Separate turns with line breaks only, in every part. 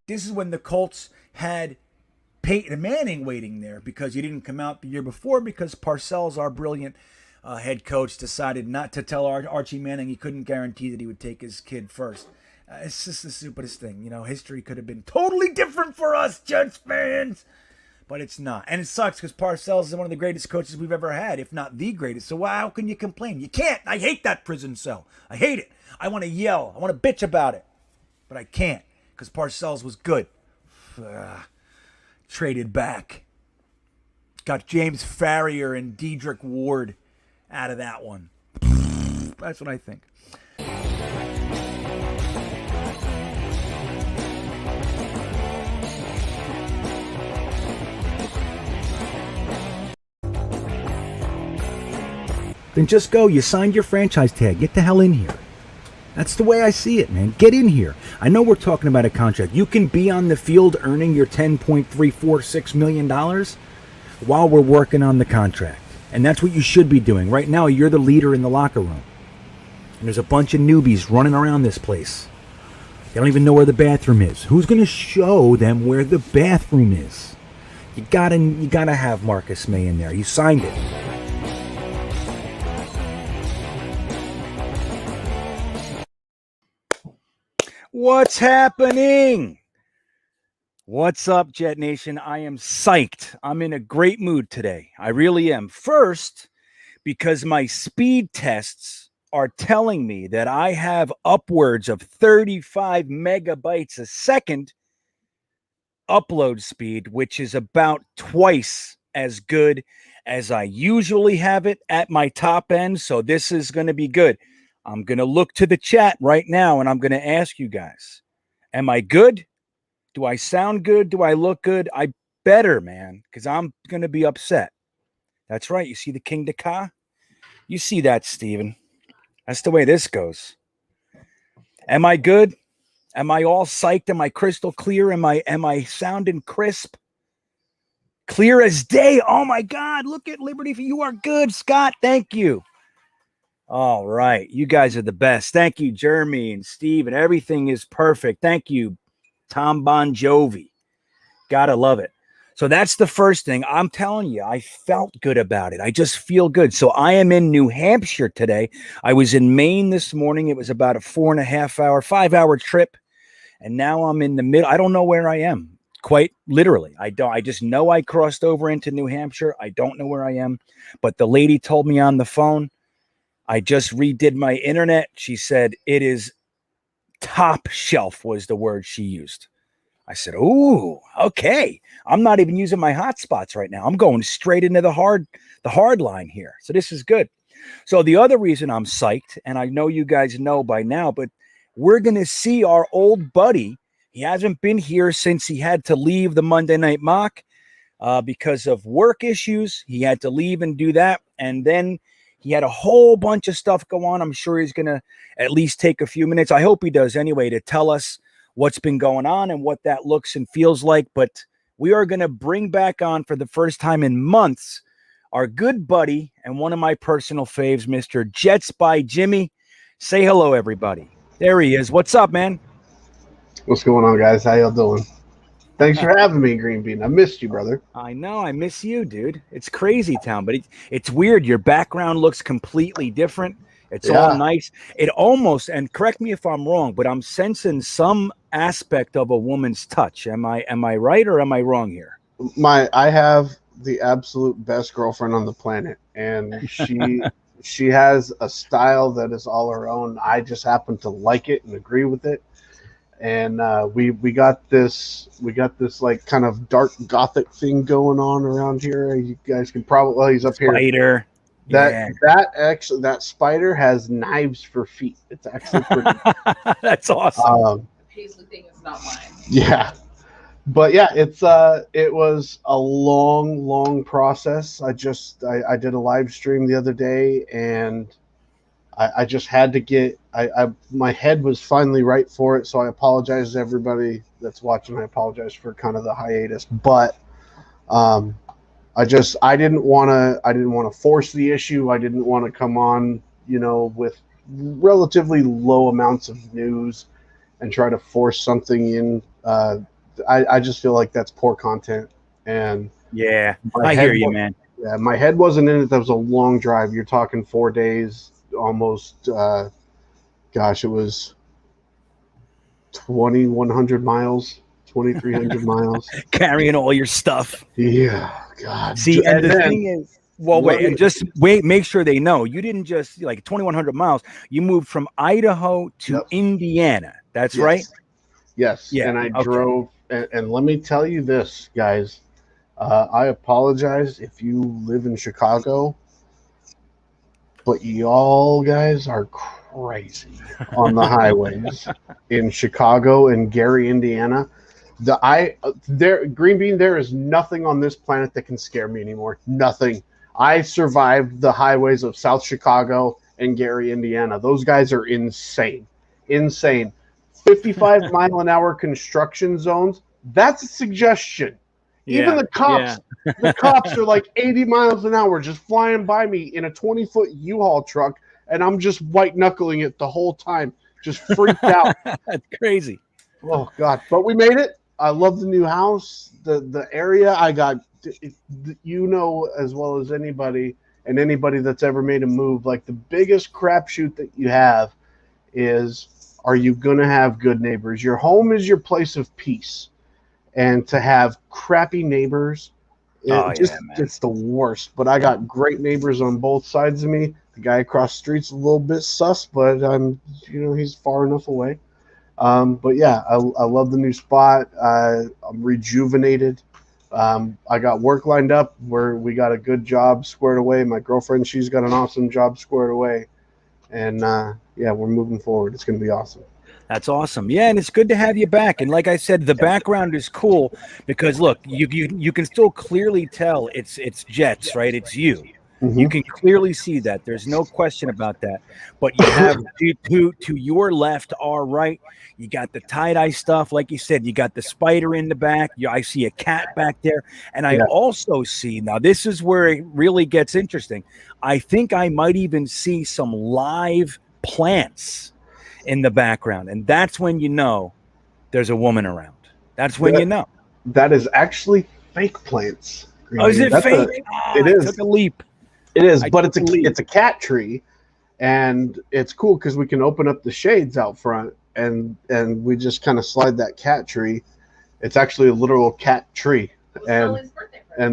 This is when the Colts had Peyton Manning waiting there because he didn't come out the year before because Parcells, our brilliant head coach, decided not to tell Archie Manning he couldn't guarantee that he would take his kid first. It's just the stupidest thing. History could have been totally different for us, Jets fans. But it's not. And it sucks because Parcells is one of the greatest coaches we've ever had, if not the greatest. So how can you complain? You can't. I hate that prison cell. I hate it. I want to yell. I want to bitch about it. But I can't because Parcells was good. Traded back. Got James Farrier and Dedrick Ward out of that one. That's what I think. Then just go. You signed your franchise tag. Get the hell in here. That's the way I see it, man. Get in here. I know we're talking about a contract. You can be on the field earning your $10.346 million while we're working on the contract. And that's what you should be doing. Right now, you're the leader in the locker room. And there's a bunch of newbies running around this place. They don't even know where the bathroom is. Who's going to show them where the bathroom is? You gotta have Marcus May in there. You signed it. What's happening? What's up, Jet Nation? I am psyched. I'm in a great mood today. I really am. First, because my speed tests are telling me that I have upwards of 35 megabytes a second upload speed, which is about twice as good as I usually have it at my top end. So this is going to be good. I'm going to look to the chat right now and I'm going to ask you guys, am I good? Do I sound good? Do I look good? I better, man, because I'm going to be upset. That's right. You see the King Ka? You see that, Steven. That's the way this goes. Am I good? Am I all psyched? Am I crystal clear? Am I sounding crisp? Clear as day. Oh, my God. Look at Liberty. You are good, Scott. Thank you. All right. You guys are the best. Thank you, Jeremy and Steve, and everything is perfect. Thank you, Tom Bon Jovi. Gotta love it. So that's the first thing. I'm telling you, I felt good about it. I just feel good. So I am in New Hampshire today. I was in Maine this morning. It was about a 5-hour trip. And now I'm in the middle. I don't know where I am. Quite literally. I just know I crossed over into New Hampshire. I don't know where I am. But the lady told me on the phone, I just redid my internet. She said it is top shelf was the word she used. I said, ooh, okay. I'm not even using my hotspots right now. I'm going straight into the hard line here. So this is good. So the other reason I'm psyched, and I know you guys know by now, but we're going to see our old buddy. He hasn't been here since he had to leave the Monday Night Mock because of work issues. He had to leave and do that. And then he had a whole bunch of stuff go on. I'm sure he's going to at least take a few minutes. I hope he does anyway to tell us what's been going on and what that looks and feels like. But we are going to bring back on for the first time in months our good buddy and one of my personal faves, Mr. JetsByJimmy. Say hello, everybody. There he is. What's up, man?
What's going on, guys? How y'all doing? Thanks for having me, GreenBean. I missed you, brother.
I know. I miss you, dude. It's crazy town, but it's weird. Your background looks completely different. It's all nice. It almost, and correct me if I'm wrong, but I'm sensing some aspect of a woman's touch. Am I right or am I wrong here?
I have the absolute best girlfriend on the planet, and she has a style that is all her own. I just happen to like it and agree with it. And we got this like kind of dark gothic thing going on around here. You guys can probably he's up here.
Spider.
That spider has knives for feet. It's actually pretty.
That's awesome.
The paisley thing is not mine.
Yeah, but yeah, it was a long process. I did a live stream the other day, and I just had to get my head was finally right for it. So I apologize to everybody that's watching. I apologize for kind of the hiatus, but I didn't want to force the issue. I didn't want to come on, with relatively low amounts of news and try to force something in I just feel like that's poor content. And
Yeah,
my
I
head
hear you,
wa-
man.
yeah, my head wasn't in it. That was a long drive. You're talking 4 days, almost. Gosh, it was 2,100 miles, 2,300 miles.
Carrying all your stuff.
Yeah, God.
See, and
And
the
then
thing is, well,
let
wait,
me.
and just wait, make sure they know you didn't just like 2,100 miles. You moved from Idaho to
Yep.
Indiana. That's right.
Yes. Yes.
Yeah.
And I
Okay.
drove. And let me tell you this, guys. I apologize if you live in Chicago, but y'all guys are crazy on the highways in Chicago and Gary, Indiana. Green Bean, there is nothing on this planet that can scare me anymore. Nothing. I survived the highways of South Chicago and Gary, Indiana. Those guys are insane. Insane. 55-mile-an-hour construction zones. That's a suggestion. Even
Yeah. Yeah.
the cops are like 80 miles an hour just flying by me in a 20-foot U-Haul truck, and I'm just white knuckling it the whole time, just freaked out.
That's crazy.
Oh God! But we made it. I love the new house. The area I got, you know, as well as anybody, and anybody that's ever made a move. Like the biggest crapshoot that you have is, are you gonna have good neighbors? Your home is your place of peace, and to have crappy neighbors,
Oh yeah, man.
it's the worst. But I got great neighbors on both sides of me. The guy across the street's a little bit sus, but he's far enough away. But yeah, I love the new spot. I'm rejuvenated. I got work lined up where we got a good job squared away. My girlfriend, she's got an awesome job squared away. And yeah, we're moving forward. It's going to be awesome.
That's awesome. Yeah, and it's good to have you back. And like I said, the background is cool because look, you can still clearly tell it's Jets, right? It's you.
Mm-hmm.
You can clearly see that. There's no question about that. But you have to your left, our right. You got the tie-dye stuff, like you said. You got the spider in the back. I see a cat back there, and I also see, now this is where it really gets interesting. I think I might even see some live plants in the background, and that's when you know there's a woman around. That's when you know.
That is actually fake plants.
Oh, is it fake?
It is.
Took a leap.
It is, but it's a cat tree, and it's cool because we can open up the shades out front, and we just kind of slide that cat tree. It's actually a literal cat tree, and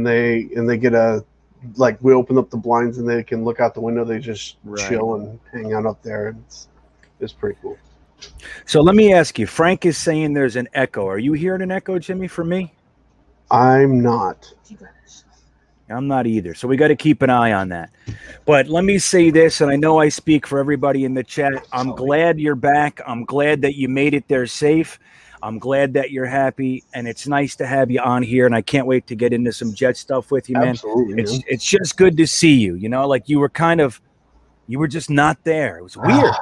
they get we open up the blinds and they can look out the window. They just chill and hang out up there. It's pretty cool.
So let me ask you, Frank is saying there's an echo. Are you hearing an echo, Jimmy, from me?
I'm not.
I'm not either. So we got to keep an eye on that. But let me say this, and I know I speak for everybody in the chat. I'm glad you're back. I'm glad that you made it there safe. I'm glad that you're happy, and it's nice to have you on here, and I can't wait to get into some Jet stuff with you, man.
Absolutely,
it's just good to see you. You know, like you were just not there. It was weird.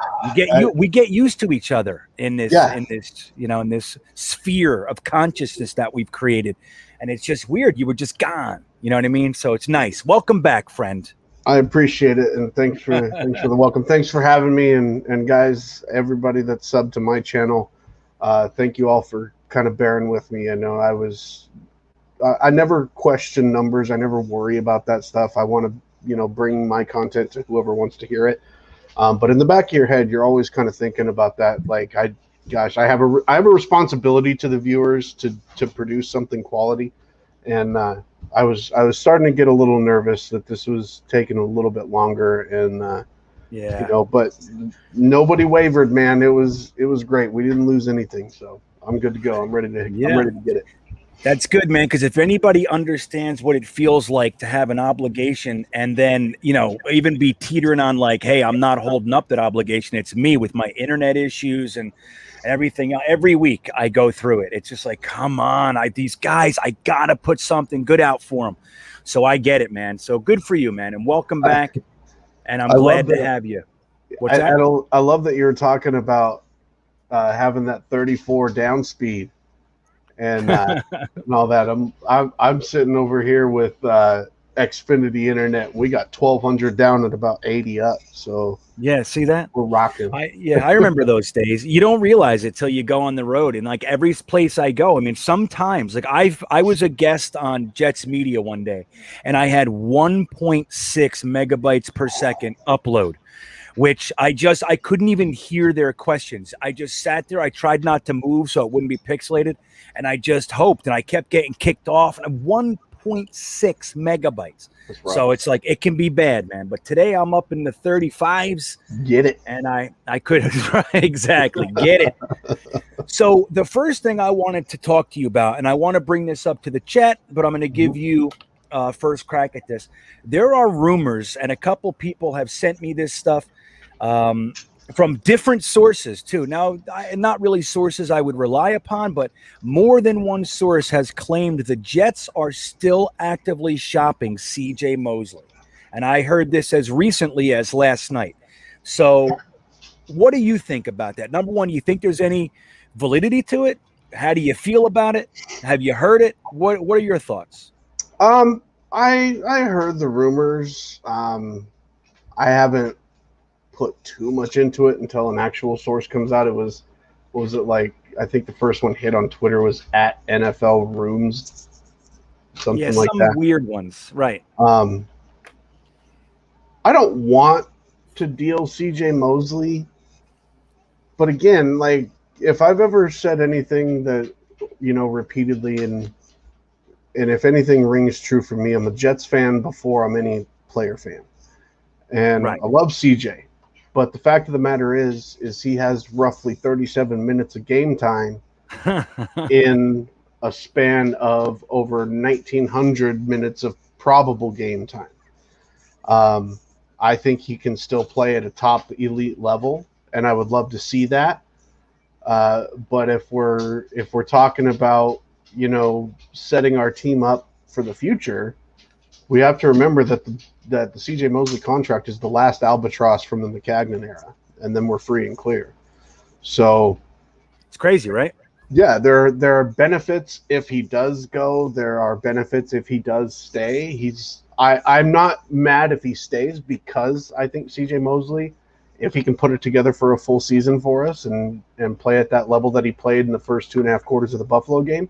We get used to each other in this in this sphere of consciousness that we've created, and it's just weird. You were just gone. You know what I mean? So it's nice. Welcome back, friend.
I appreciate it, and thanks for the welcome. Thanks for having me, and guys, everybody that's subbed to my channel. Thank you all for kind of bearing with me. I know I never question numbers. I never worry about that stuff. I want to bring my content to whoever wants to hear it. But in the back of your head, you're always kind of thinking about that. Like I have a responsibility to the viewers to produce something quality, and I was starting to get a little nervous that this was taking a little bit longer, and but nobody wavered, man. It was great. We didn't lose anything, so I'm good to go. I'm ready to get it.
That's good, man, because if anybody understands what it feels like to have an obligation and then, even be teetering on like, hey, I'm not holding up that obligation. It's me with my internet issues and everything. Every week I go through it. It's just like, come on, these guys, I got to put something good out for them. So I get it, man. So good for you, man. And welcome back. And I'm glad to have you. What's that?
I love that you were talking about having that 34 down speed. And all that. I'm sitting over here with Xfinity internet. We got 1,200 down at about 80 up. So
Yeah, see that?
we're rocking.
I remember those days. You don't realize it till you go on the road, and like every place I go, I mean, sometimes like I was a guest on Jets Media one day, and I had 1.6 megabytes per second upload, which I couldn't even hear their questions. I just sat there. I tried not to move so it wouldn't be pixelated, and I just hoped, and I kept getting kicked off. And 1.6 megabytes. So it's like it can be bad, man. But today I'm up in the 35s.
Get it.
And I could exactly get it. So the first thing I wanted to talk to you about, and I want to bring this up to the chat, but I'm going to give you first crack at this. There are rumors, and a couple people have sent me this stuff from different sources too. Now, not really sources I would rely upon, but more than one source has claimed the Jets are still actively shopping CJ Mosley. And I heard this as recently as last night. So what do you think about that? Number one, you think there's any validity to it? How do you feel about it? Have you heard it? What are your thoughts?
I heard the rumors. I haven't put too much into it until an actual source comes out. It was, what was it like? I think the first one hit on Twitter was at NFL Rooms, something like that.
Weird ones, right?
I don't want to deal CJ Mosley, but again, like if I've ever said anything that repeatedly, and if anything rings true for me, I'm a Jets fan before I'm any player fan, and I love CJ. But the fact of the matter is he has roughly 37 minutes of game time in a span of over 1,900 minutes of probable game time. I think he can still play at a top elite level, and I would love to see that. But if we're talking about setting our team up for the future, we have to remember that the CJ Mosley contract is the last albatross from the McCagnon era, and then we're free and clear. So
it's crazy, right?
Yeah, there are benefits if he does go. There are benefits if he does stay. I'm not mad if he stays, because I think CJ Mosley, if he can put it together for a full season for us and play at that level that he played in the first 2.5 quarters of the Buffalo game,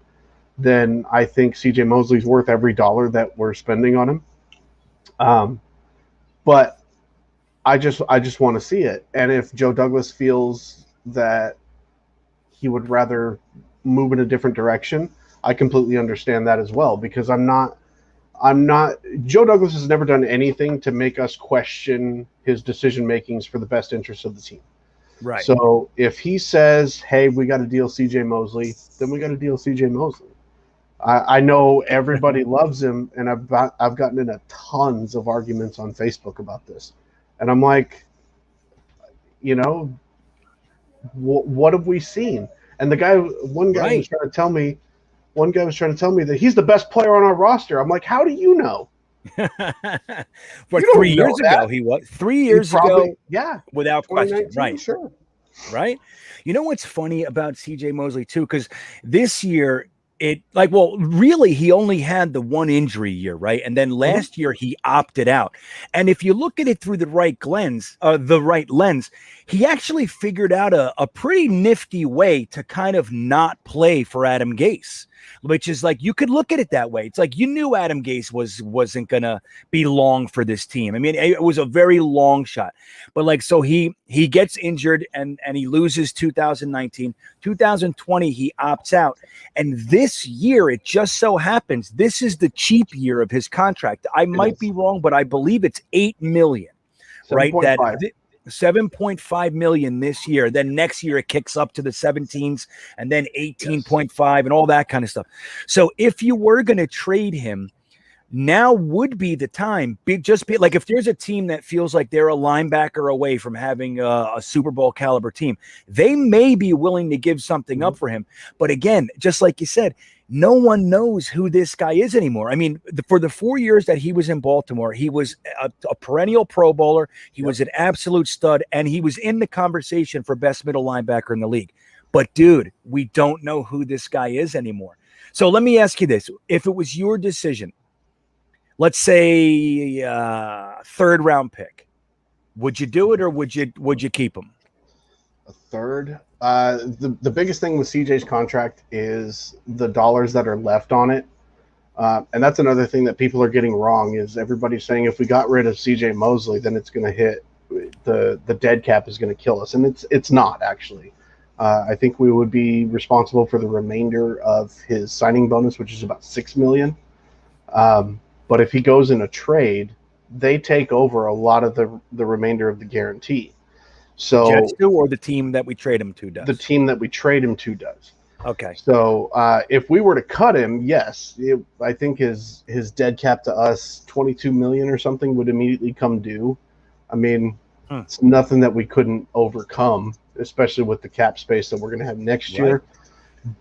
then I think CJ Mosley's worth every dollar that we're spending on him. But I just want to see it. And if Joe Douglas feels that he would rather move in a different direction, I completely understand that as well, because I'm not Joe Douglas has never done anything to make us question his decision makings for the best interest of the team.
Right.
So if he says, hey, we got to deal CJ Mosley, then we got to deal CJ Mosley. I know everybody loves him, and I've gotten in tons of arguments on Facebook about this. And I'm like, what have we seen? And one guy was trying to tell me that he's the best player on our roster. I'm like, how do you know?
But 3 years ago, he was. 3 years ago, yeah, without question, right?
Sure.
Right. You know what's funny about CJ Mosley too? Because this year, really, he only had the one injury year, right? And then last year he opted out. And if you look at it through the right lens, he actually figured out a pretty nifty way to kind of not play for Adam Gase, which is like, you could look at it that way. It's like, you knew Adam Gase wasn't going to be long for this team. I mean, it was a very long shot, but like, so he gets injured and he loses 2019, 2020, he opts out. And this year, it just so happens, this is the cheap year of his contract. I might be wrong, but I believe it's $8 million, right? 7.5 million this year. Then next year it kicks up to the 17s and then 18.5 and all that kind of stuff. So if you were going to trade him, now would be the time. Like if there's a team that feels like they're a linebacker away from having a Super Bowl caliber team, they may be willing to give something up for him. But again, just like you said, no one knows who this guy is anymore. I mean, for the 4 years that he was in Baltimore, he was a perennial Pro Bowler. He was an absolute stud, and he was in the conversation for best middle linebacker in the league. But, dude, we don't know who this guy is anymore. So let me ask you this. If it was your decision, let's say third round pick. Would you do it, or would you keep him?
A third. The biggest thing with CJ's contract is the dollars that are left on it. And that's another thing that people are getting wrong is everybody's saying if we got rid of CJ Mosley, then it's going to hit the dead cap is going to kill us. And it's not actually. I think we would be responsible for the remainder of his signing bonus, which is about $6 million. But if he goes in a trade, they take over a lot of the remainder of the guarantee. So
Jets do, or the team that we trade him to does?
The team that we trade him to does.
Okay.
So if we were to cut him, yes, I think his dead cap to us, $22 million or something, would immediately come due. I mean, it's nothing that we couldn't overcome, especially with the cap space that we're going to have next year.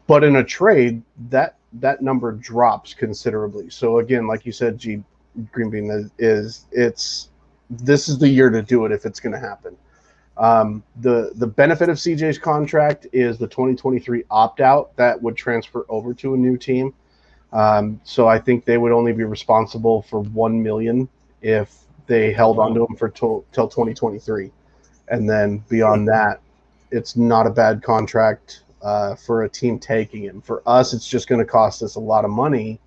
But in a trade, that number drops considerably. So again, like you said, GreenBean, this is the year to do it if it's going to happen. The benefit of CJ's contract is the 2023 opt-out that would transfer over to a new team. So I think they would only be responsible for $1 million if they held onto him for till 2023, and then beyond that, it's not a bad contract for a team taking him. For us, it's just going to cost us a lot of money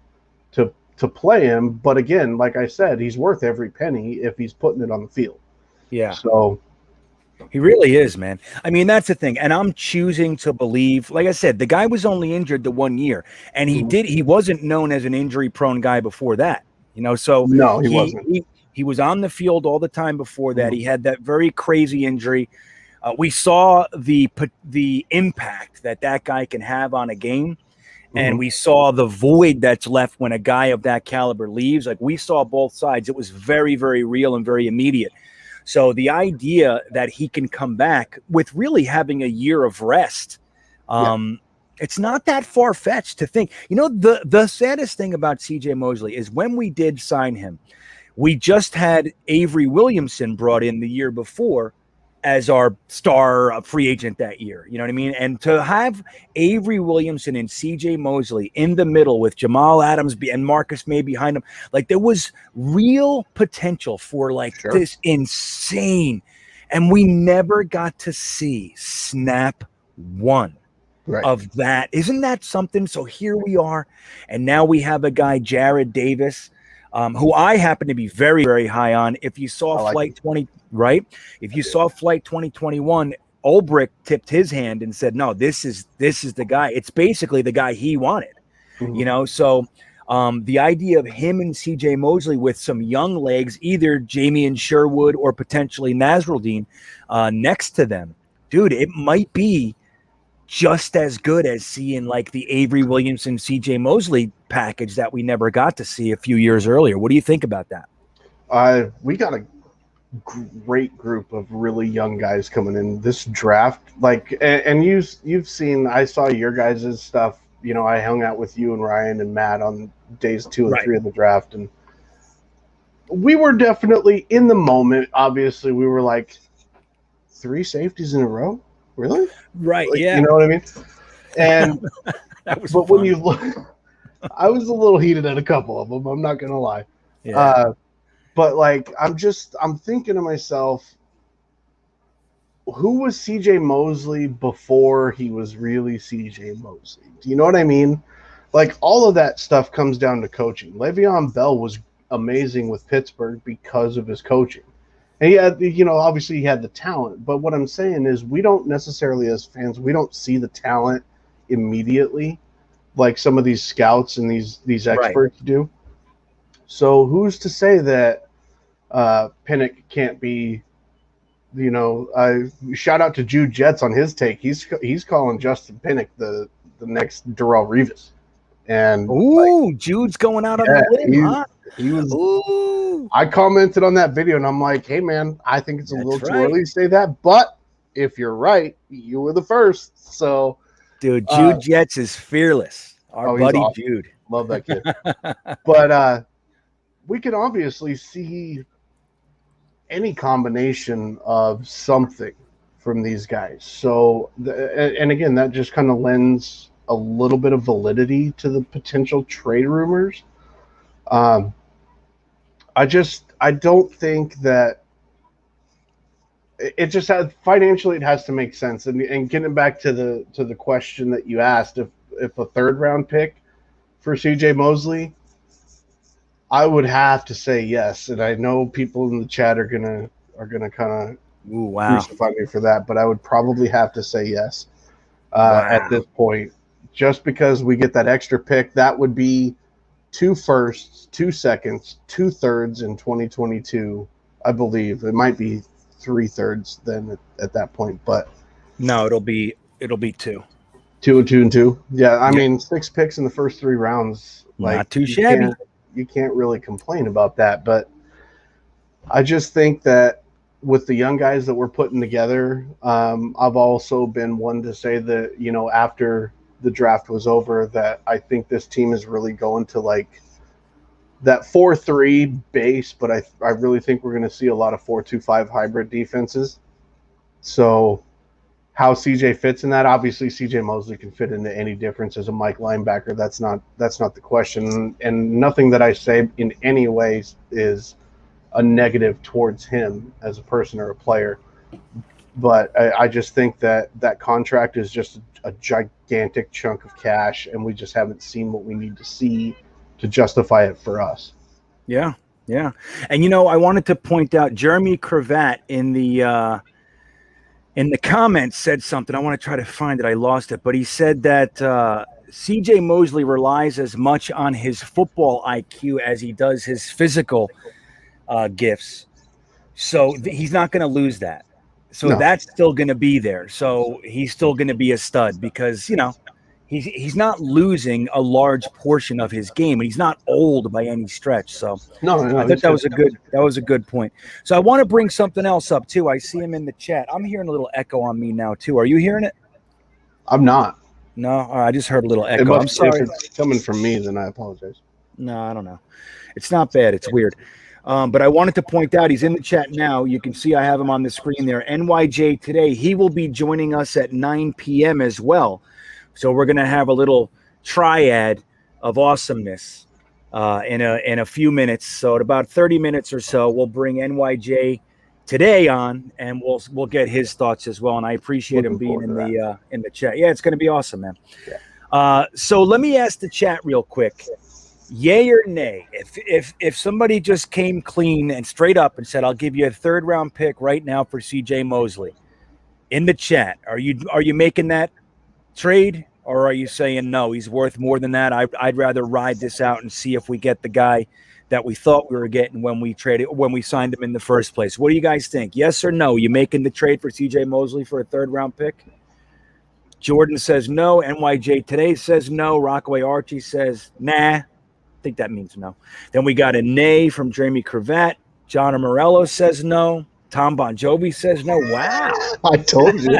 to play him. But again, like I said, he's worth every penny if he's putting it on the field.
Yeah.
So.
He really is, man. I mean, that's the thing. And I'm choosing to believe, like I said, the guy was only injured the 1 year, and he wasn't known as an injury prone guy before that, so
no, he wasn't.
He was on the field all the time before that. He had that very crazy injury. We saw the impact that guy can have on a game. And we saw the void that's left when a guy of that caliber leaves. Like, we saw both sides. It was very, very real and very immediate. So the idea that he can come back with really having a year of rest, it's not that far-fetched to think. The saddest thing about CJ Mosley is when we did sign him, we just had Avery Williamson brought in the year before as our star free agent that year. You know what I mean? And to have Avery Williamson and CJ Mosley in the middle with Jamal Adams and Marcus May behind him, like, there was real potential for this insane. And we never got to see snap one of that. Isn't that something? So here we are. And now we have a guy, Jared Davis, who I happen to be very, very high on. If you saw Flight 20, if you saw Flight 2021, Ulbrich tipped his hand and said, no, this is the guy. It's basically the guy he wanted, So the idea of him and CJ Mosley with some young legs, either Jamie and Sherwood or potentially Nasruddin next to them, dude, it might be just as good as seeing like the Avery Williamson, CJ Mosley package that we never got to see a few years earlier. What do you think about that?
We got a great group of really young guys coming in this draft. And you've seen, I saw your guys' stuff. I hung out with you and Ryan and Matt on days 2 and 3 of the draft, and we were definitely in the moment. Obviously, we were like, 3 safeties in a row. Really?
Right. Yeah.
You know what I mean? And
that was
but
fun.
when you look, I was a little heated at a couple of them. I'm not gonna lie.
Yeah.
But I'm thinking to myself, who was CJ Mosley before he was really CJ Mosley? Do you know what I mean? Like, all of that stuff comes down to coaching. Le'Veon Bell was amazing with Pittsburgh because of his coaching. And he had, obviously he had the talent. But what I'm saying is, we don't necessarily, as fans, we don't see the talent immediately like some of these scouts and these experts do. So who's to say that Pinnock can't be, shout out to Jude Jets on his take. He's calling Justin Pinnock the next Darrelle Revis. And
Jude's going out on the limb, huh?
He was. I commented on that video, and I'm like, "Hey, man, I think it's a little too early to say that, but if you're right, you were the first." So,
dude, Jude Jets is fearless. Our buddy awesome. Jude,
love that kid. But we can obviously see any combination of something from these guys. So, and again, that just kind of lends a little bit of validity to the potential trade rumors. I don't think that it just has financially, it has to make sense. And getting back to the question that you asked, if a third round pick for CJ Mosley, I would have to say yes. And I know people in the chat are gonna kind of
Ooh, wow.
crucify me for that, but I would probably have to say yes at
Wow.
this point, just because we get that extra pick. That would be 2 firsts, 2 seconds, 2 thirds in 2022. I believe it might be 3 thirds then at that point, but
No, it'll be 2.
2 and 2 and 2. Yeah, I
Yep.
mean 6 picks in the first 3 rounds. Like,
Not too shabby.
You can't really complain about that. But I just think that with the young guys that we're putting together, I've also been one to say that, after the draft was over, that I think this team is really going to like that 4-3 base, but I really think we're going to see a lot of 4-2-5 hybrid defenses. So how CJ fits in that, obviously CJ Mosley can fit into any difference as a Mike linebacker. That's not the question, and nothing that I say in any way is a negative towards him as a person or a player. But I just think that contract is just a gigantic chunk of cash, and we just haven't seen what we need to see to justify it for us.
Yeah, yeah. And I wanted to point out Jeremy Cravat in the comments said something. I want to try to find it. I lost it, but he said that CJ Mosley relies as much on his football IQ as he does his physical gifts. So he's not going to lose that. So
No.
that's still going to be there. So he's still going to be a stud because, he's not losing a large portion of his game, and he's not old by any stretch. So
No,
I thought that was a good point. So I want to bring something else up too. I see him in the chat. I'm hearing a little echo on me now too. Are you hearing it?
I'm not.
No, I just heard a little echo. I'm sorry.
If it's coming from me, then I apologize.
No, I don't know. It's not bad. It's weird. But I wanted to point out, he's in the chat now. You can see I have him on the screen there. NYJ today. He will be joining us at 9 p.m. as well. So we're going to have a little triad of awesomeness in a few minutes. So at about 30 minutes or so, we'll bring NYJ today on, and we'll get his thoughts as well. And I appreciate him being in the chat. Yeah, it's going to be awesome, man. Yeah. So let me ask the chat real quick. Yay or nay? If somebody just came clean and straight up and said, "I'll give you a 3rd round pick right now for CJ Mosley," in the chat, are you making that trade, or are you saying no? He's worth more than that. I'd rather ride this out and see if we get the guy that we thought we were getting when we signed him in the first place. What do you guys think? Yes or no? You making the trade for CJ Mosley for a 3rd round pick? Jordan says no. NYJ today says no. Rockaway Archie says nah. I think that means no. Then we got a nay from Jeremy Cravat. John Morello says no. Tom Bon Jovi says no. Wow.
I told you.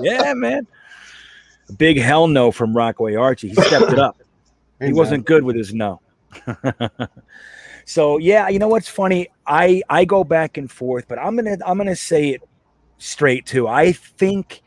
Yeah, man. A big hell no from Rockaway Archie. He stepped it up. He wasn't good with his no. So yeah, you know what's funny? I go back and forth, but I'm gonna say it straight too. I think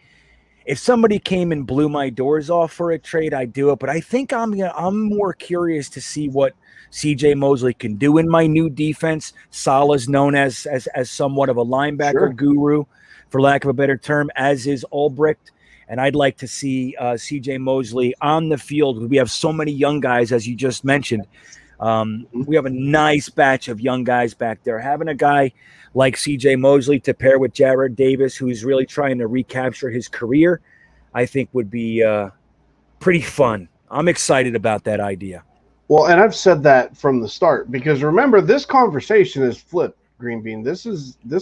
if somebody came and blew my doors off for a trade, I'd do it. But I think I'm more curious to see what CJ Mosley can do in my new defense. Salah's known as somewhat of a linebacker guru, for lack of a better term, as is Ulbricht. And I'd like to see CJ Mosley on the field. We have so many young guys, as you just mentioned. We have a nice batch of young guys back there. Having a guy like CJ Mosley to pair with Jared Davis, who's really trying to recapture his career, I think would be pretty fun. I'm excited about that idea.
Well, and I've said that from the start, because remember, this conversation is flipped, Greenbean. This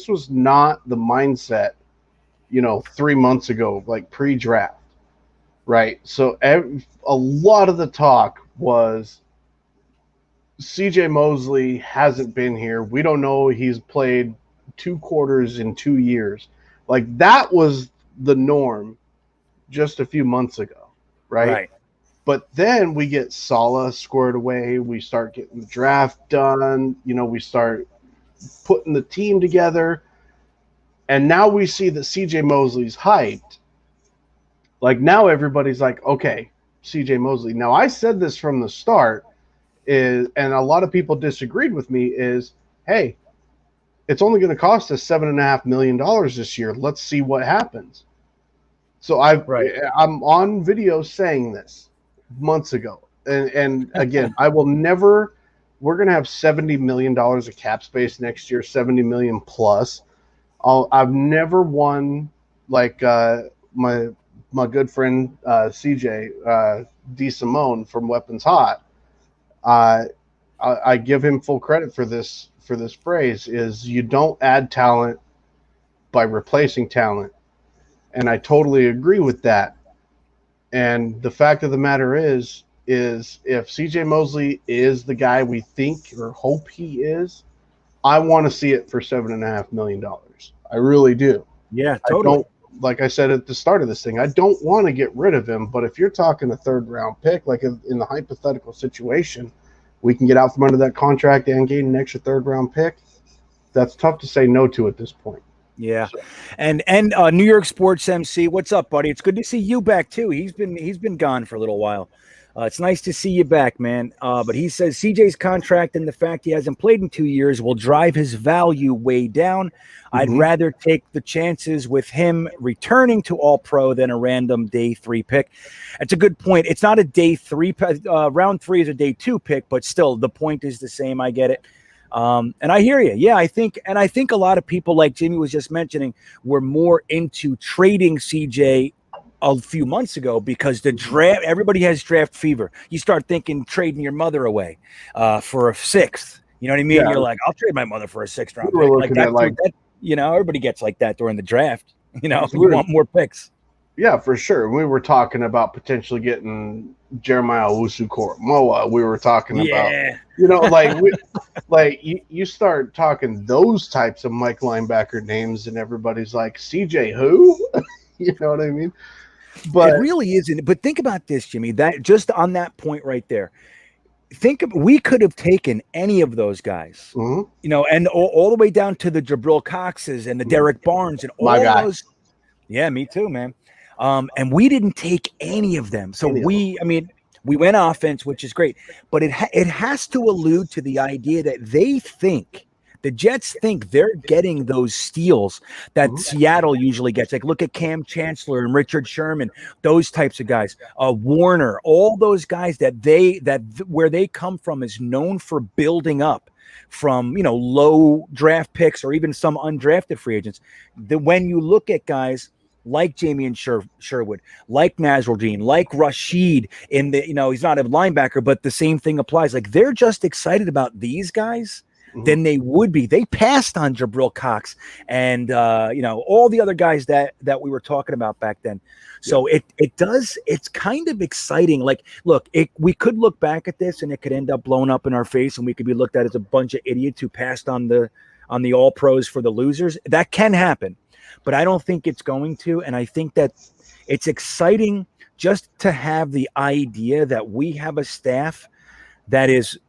was not the mindset, 3 months ago, like pre-draft, right? So a lot of the talk was CJ Mosley hasn't been here. We don't know. He's played 2 quarters in 2 years. Like, that was the norm just a few months ago, right? But then we get Salah squared away. We start getting the draft done. We start putting the team together. And now we see that CJ Mosley's hyped. Like, now everybody's like, okay, CJ Mosley. Now, I said this from the start, is, and a lot of people disagreed with me, is, hey, it's only going to cost us $7.5 million this year. Let's see what happens. So I'm on video saying this months ago. And again, I will never, we're going to have $70 million of cap space next year, 70 million plus. I've never won like my good friend CJ D Simone from Weapons Hot. I give him full credit for this phrase, is you don't add talent by replacing talent. And I totally agree with that. And the fact of the matter is if CJ Mosley is the guy we think or hope he is, I want to see it for $7.5 million. I really do.
Yeah, totally.
I don't, like I said at the start of this thing, I don't want to get rid of him. But if you're talking a third round pick, like in the hypothetical situation, we can get out from under that contract and gain an extra third round pick. That's tough to say no to at this point.
Yeah. So. And New York Sports MC, what's up, buddy? It's good to see you back too. He's been gone for a little while. It's nice to see you back, man. But he says CJ's contract and the fact he hasn't played in 2 years will drive his value way down. Mm-hmm. I'd rather take the chances with him returning to All-Pro than a random day 3 pick. That's a good point. It's not a day 3 round 3 is a day 2 pick, but still the point is the same. I get it. And I hear you. Yeah, I think a lot of people, like Jimmy was just mentioning, were more into trading CJ a few months ago because the draft, everybody has draft fever. You start thinking trading your mother away for a 6th. You know what I mean? Yeah. You're like, I'll trade my mother for a 6th round pick. Like that, you know, everybody gets like that during the draft. You know, you want more picks.
Yeah, for sure. We were talking about potentially getting Jeremiah Owusu-Koramoah. We were talking about, you know, like you start talking those types of Mike linebacker names, and everybody's like, CJ who? You know what I mean? But
it really isn't. But think about this, Jimmy. That just on that point right there. We could have taken any of those guys, you know, and all the way down to the Jabril Coxes and the Derek Barnes and all those. Yeah, me too, man. And we didn't take any of them. So we went offense, which is great, but it has to allude to the idea that the Jets think they're getting those steals that Seattle usually gets. Like, look at Cam Chancellor and Richard Sherman, those types of guys. Warner, all those guys where they come from is known for building up from, you know, low draft picks or even some undrafted free agents. When you look at guys like Jamie and Sherwood, like Nasruddin, like Rashid in the, you know, he's not a linebacker, but the same thing applies. Like, they're just excited about these guys than they would be. They passed on Jabril Cox and you know, all the other guys that we were talking about back then. So it's kind of exciting. Like, look, we could look back at this and it could end up blowing up in our face and we could be looked at as a bunch of idiots who passed on the all pros for the losers. That can happen, but I don't think it's going to. And I think that it's exciting just to have the idea that we have a staff that is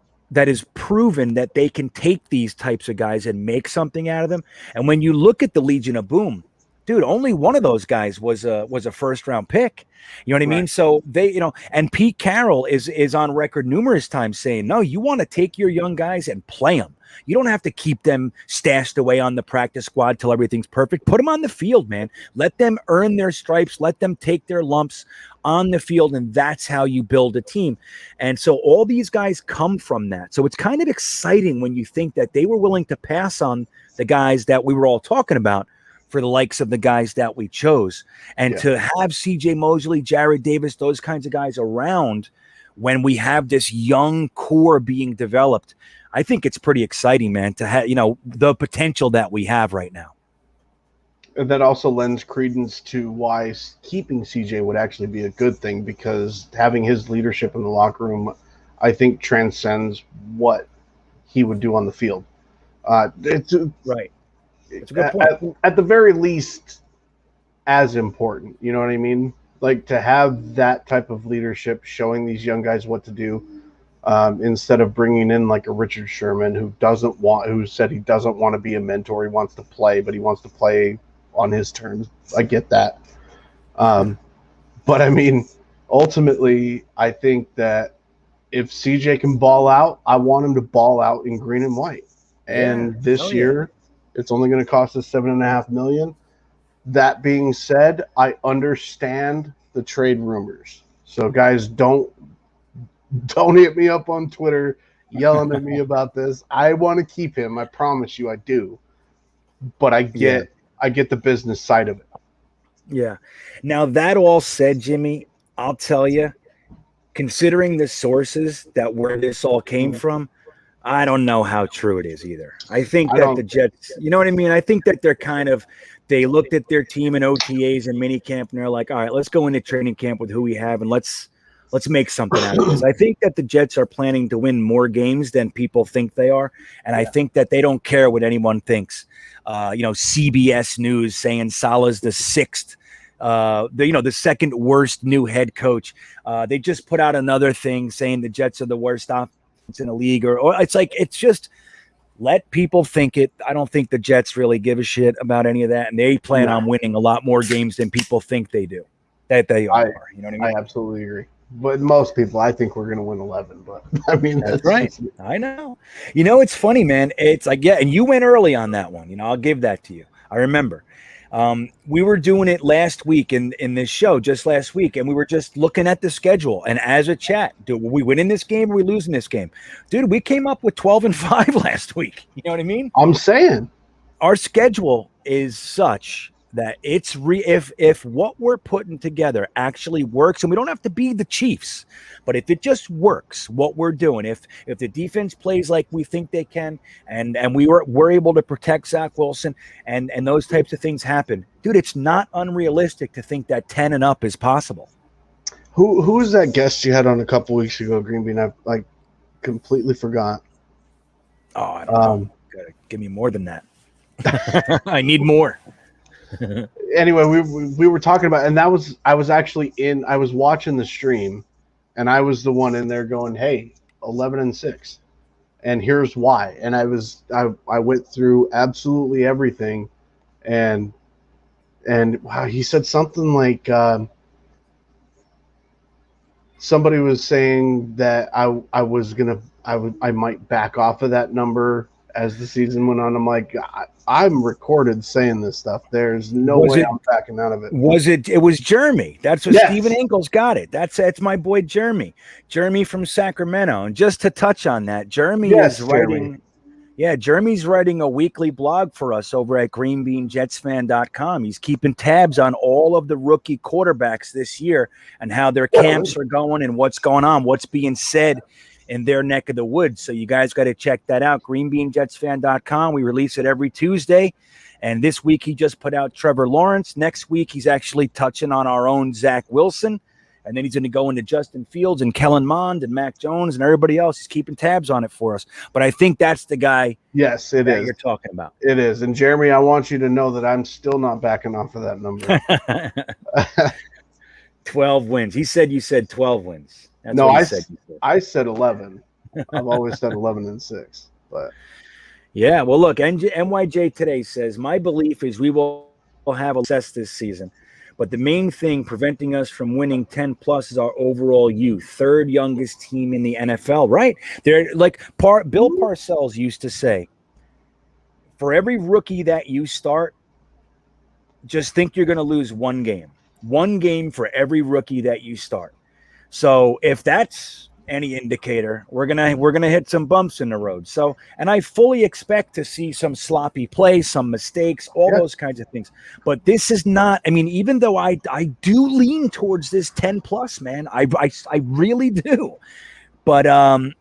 proven that they can take these types of guys and make something out of them. And when you look at the Legion of Boom, dude, only one of those guys was a 1st round pick. You know what I mean? So they, you know, and Pete Carroll is on record numerous times saying, no, you want to take your young guys and play them. You don't have to keep them stashed away on the practice squad till everything's perfect. Put them on the field, man. Let them earn their stripes. Let them take their lumps on the field, and that's how you build a team. And so all these guys come from that. So it's kind of exciting when you think that they were willing to pass on the guys that we were all talking about for the likes of the guys that we chose. And to have CJ Mosley, Jared Davis, those kinds of guys around when we have this young core being developed, I think it's pretty exciting, man, to have, you know, the potential that we have right now.
And that also lends credence to why keeping CJ would actually be a good thing, because having his leadership in the locker room, I think, transcends what he would do on the field. It's
right. It's a good point.
At the very least, as important. You know what I mean? Like, to have that type of leadership, showing these young guys what to do, instead of bringing in like a Richard Sherman who said he doesn't want to be a mentor. He wants to play, but he wants to play on his terms. I get that. But I mean, ultimately, I think that if CJ can ball out, I want him to ball out in green and white. And this year, it's only going to cost us $7.5 million. That being said, I understand the trade rumors. So guys, don't hit me up on Twitter yelling at me about this. I want to keep him. I promise you I do. But I get the business side of it.
Yeah. Now, that all said, Jimmy, I'll tell you, considering the sources that where this all came from, I don't know how true it is either. I think that the Jets, you know what I mean? I think that they looked at their team in OTAs and minicamp, and they're like, all right, let's go into training camp with who we have, and let's make something out of this. I think that the Jets are planning to win more games than people think they are, and I think that they don't care what anyone thinks. CBS News saying Salah's the sixth, the second worst new head coach. They just put out another thing saying the Jets are the worst offense in the league, or it's just let people think it. I don't think the Jets really give a shit about any of that, and they plan on winning a lot more games than people think they do. That they are. You know what I mean?
I absolutely agree. But most people, I think we're going to win 11. But I mean,
that's right. I know. It's funny, man. It's like, and you went early on that one. I'll give that to you. I remember. We were doing it last week in this show, just last week, and we were just looking at the schedule. And as a chat, do we win in this game or we lose in this game? Dude, we came up with 12-5 last week. You know what I mean?
I'm saying
our schedule is such that it's if what we're putting together actually works, and we don't have to be the Chiefs, but if it just works, what we're doing, if the defense plays like we think they can, and we're able to protect Zach Wilson, and those types of things happen, dude, it's not unrealistic to think that 10 and up is possible.
Who was that guest you had on a couple weeks ago, GreenBean? I completely forgot.
Oh, I don't know. Gotta give me more than that. I need more.
Anyway, we were talking about, and I was watching the stream, and I was the one in there going, hey, 11-6, and here's why. And I went through absolutely everything, and wow, he said something like somebody was saying that I might back off of that number as the season went on. I'm like, I'm recorded saying this stuff. There's no way I'm backing out of it.
It was Jeremy. That's what Steven Engels got it. That's my boy Jeremy from Sacramento. And just to touch on that, Jeremy's writing a weekly blog for us over at GreenbeanJetsfan.com. He's keeping tabs on all of the rookie quarterbacks this year and how their camps are going and what's going on, what's being said in their neck of the woods. So you guys got to check that out. GreenbeanJetsfan.com. We release it every Tuesday. And this week he just put out Trevor Lawrence. Next week he's actually touching on our own Zach Wilson. And then he's going to go into Justin Fields and Kellen Mond and Mac Jones and everybody else. He's keeping tabs on it for us. But I think that's the guy you're talking about.
It is. And Jeremy, I want you to know that I'm still not backing off of that number.
12 wins. He said you said 12 wins. That's
no, I said 11. I've always said 11-6. But
yeah, well, look, NYJ today says, my belief is we will have a success this season. But the main thing preventing us from winning 10 plus is our overall youth. Third youngest team in the NFL, right? They're like Bill Parcells used to say, for every rookie that you start, just think you're going to lose one game. One game for every rookie that you start. So if that's any indicator, we're gonna hit some bumps in the road. So, and I fully expect to see some sloppy play, some mistakes, all those kinds of things. But this is not. I mean, even though I do lean towards this 10 plus, man, I really do. But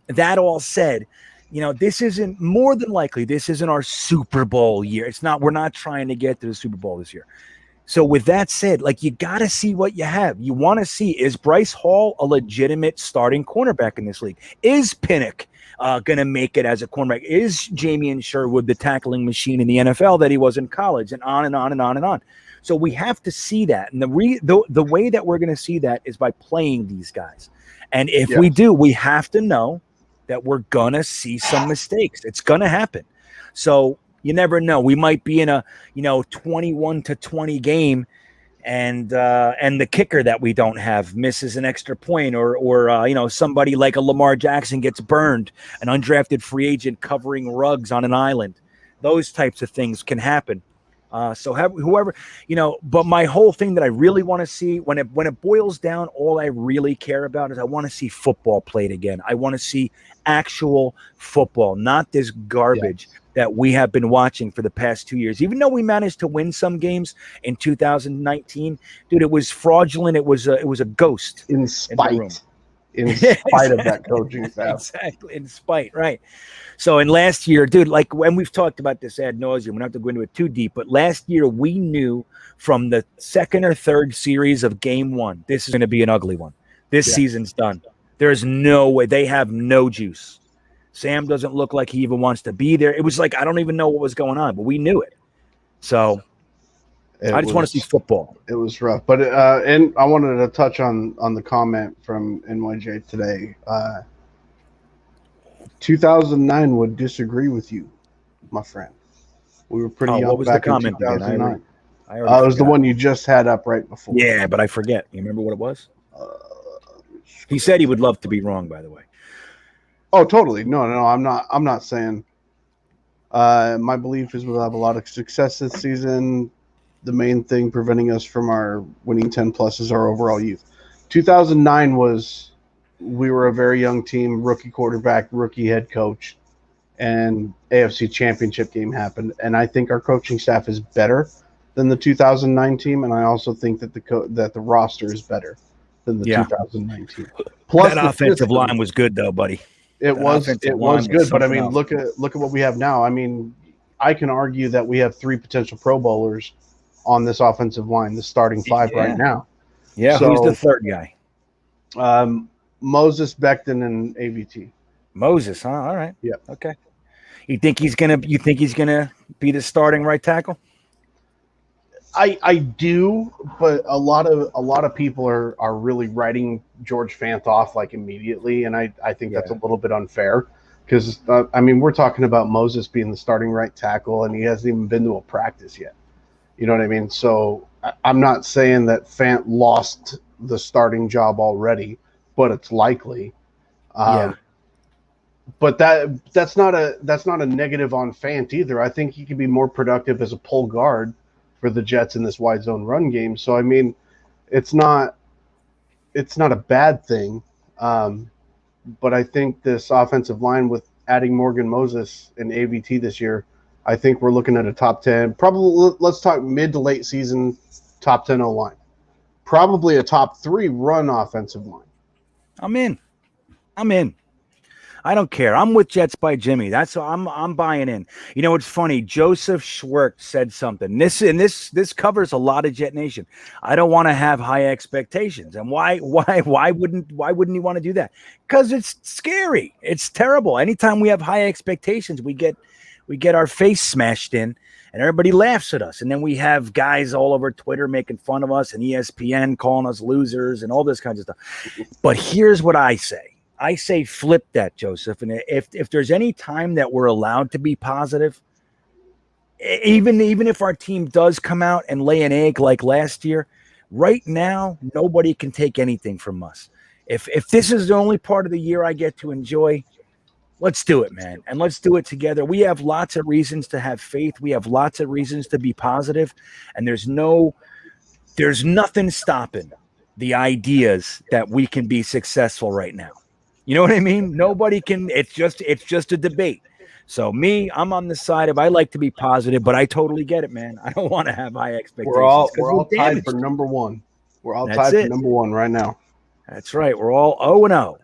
that all said, this isn't more than likely. This isn't our Super Bowl year. It's not. We're not trying to get to the Super Bowl this year. So with that said, you got to see what you have. You want to see, is Bryce Hall a legitimate starting cornerback in this league? Is Pinnock going to make it as a cornerback? Is Jamian Sherwood the tackling machine in the NFL that he was in college? And on and on and on and on. So we have to see that. And the way that we're going to see that is by playing these guys. And if we do, we have to know that we're going to see some mistakes. It's going to happen. So you never know. We might be in a 21-20 game, and the kicker that we don't have misses an extra point, or you know, somebody like a Lamar Jackson gets burned, an undrafted free agent covering rugs on an island. Those types of things can happen. So whoever, you know, but my whole thing that I really want to see, when it boils down, all I really care about is I want to see football played again. I want to see actual football, not this garbage that we have been watching for the past 2 years. Even though we managed to win some games in 2019, dude, it was fraudulent. It was a ghost
in spite of that coaching staff.
Exactly, in spite, right? So in last year, dude, like when we've talked about this ad nauseum, we don't have to go into it too deep, but last year we knew from the second or third series of game one, this is going to be an ugly one. This season's done. There's no way. They have no juice. Sam doesn't look like he even wants to be there. It was like, I don't even know what was going on, but we knew it. So I just want to see football.
It was rough. But and I wanted to touch on the comment from NYJ today. 2009 would disagree with you, my friend. We were pretty young.
What was
back
the comment
in 2009.
Again?
It was the one you just had up right before.
Yeah, but I forget. You remember what it was? He said he would love to be wrong, by the way.
Oh, totally. No, I'm not saying. My belief is we'll have a lot of success this season. The main thing preventing us from our winning 10 plus is our overall youth. 2009 we were a very young team, rookie quarterback, rookie head coach, and AFC Championship game happened. And I think our coaching staff is better than the 2009 team, and I also think that the roster is better than the 2009 team.
Plus, that offensive line was good, though, buddy.
It was good, but I mean, look at what we have now. I mean, I can argue that we have 3 potential Pro Bowlers on this offensive line, the starting 5 right now.
Yeah, so, who's the third guy?
Moses, Becton, and AVT.
Moses, huh? All right.
Yeah.
Okay. You think he's gonna be the starting right tackle?
I do, but a lot of people are really writing George Fant off like immediately, and I think that's a little bit unfair because I mean, we're talking about Moses being the starting right tackle, and he hasn't even been to a practice yet. You know what I mean? So I'm not saying that Fant lost the starting job already, but it's likely. But that's not a negative on Fant either. I think he could be more productive as a pull guard for the Jets in this wide zone run game. So I mean, it's not a bad thing. But I think this offensive line with adding Morgan Moses and AVT this year, I think we're looking at a top 10, probably let's talk mid to late season top 10 O-line. Probably a top 3 run offensive line.
I'm in. I don't care. I'm with Jets by Jimmy. That's I'm buying in. You know, it's funny. Joseph Schwerk said something. This covers a lot of Jet Nation. I don't want to have high expectations. And why wouldn't he want to do that? Because it's scary. It's terrible. Anytime we have high expectations, we get our face smashed in and everybody laughs at us. And then we have guys all over Twitter making fun of us and ESPN calling us losers and all this kinds of stuff. But here's what I say. I say flip that, Joseph. And if there's any time that we're allowed to be positive, even if our team does come out and lay an egg like last year, right now, nobody can take anything from us. If this is the only part of the year I get to enjoy, let's do it, man. And let's do it together. We have lots of reasons to have faith. We have lots of reasons to be positive. And there's nothing stopping the ideas that we can be successful right now. You know what I mean? Nobody can. It's just a debate. So I'm on the side of I like to be positive, but I totally get it, man. I don't want to have high expectations.
We're all tied for number 1. We're all tied for number 1 right now.
That's right. We're all 0-0.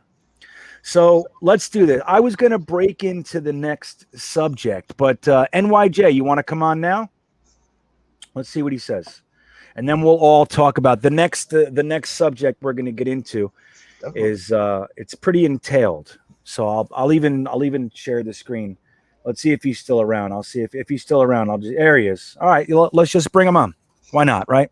So let's do this. I was going to break into the next subject, but NYJ, you want to come on now? Let's see what he says, and then we'll all talk about the next subject we're going to get into. Is it's pretty entailed, so I'll even share the screen. Let's see if he's still around. I'll see if he's still around. There he is. All right, let's just bring him on. Why not, right?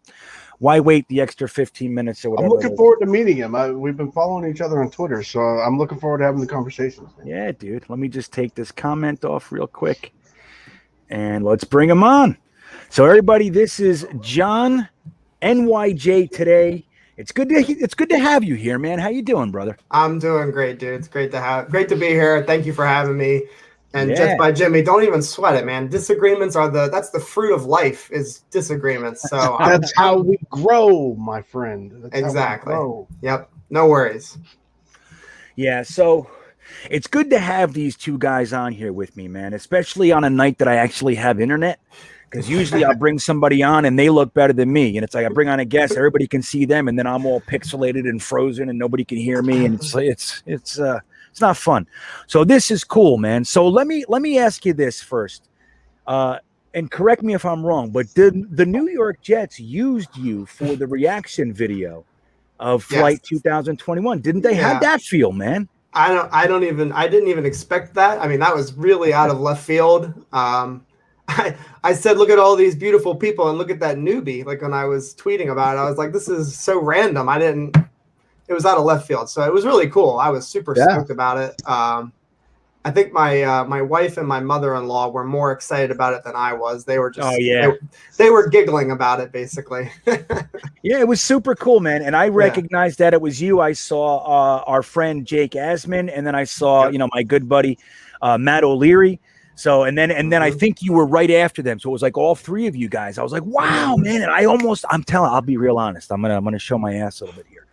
Why wait the extra 15 minutes or whatever?
I'm looking forward to meeting him. We've been following each other on Twitter, so I'm looking forward to having the conversations.
Yeah, dude. Let me just take this comment off real quick, and let's bring him on. So everybody, this is John NYJ today. It's good to have you here, man. How you doing, brother?
I'm doing great, dude. It's great to be here. Thank you for having me. And Jets
Yeah.
by Jimmy, don't even sweat it, man. Disagreements are that's the fruit of life is disagreements. So
That's how we grow, my friend. That's
exactly.
how we grow.
Yep. No worries.
Yeah, so it's good to have these two guys on here with me, man, especially on a night that I actually have internet. Because usually I'll bring somebody on and they look better than me. And it's like I bring on a guest, everybody can see them, and then I'm all pixelated and frozen and nobody can hear me. And it's not fun. So this is cool, man. So let me ask you this first. And correct me if I'm wrong, but did the New York Jets used you for the reaction video of Flight 2021? Didn't they have that feel, man?
I didn't even expect that. I mean, that was really out of left field. I said, look at all these beautiful people and look at that newbie. Like when I was tweeting about it, I was like, this is so random. It was out of left field. So it was really cool. I was super stoked about it. I think my wife and my mother-in-law were more excited about it than I was. They were just, they were giggling about it basically.
Yeah, it was super cool, man. And I recognized that it was you. I saw our friend Jake Asman, and then I saw, my good buddy, Matt O'Leary. So, and then I think you were right after them. So it was like all three of you guys. I was like, wow, man. And I'll be real honest. I'm going to show my ass a little bit here.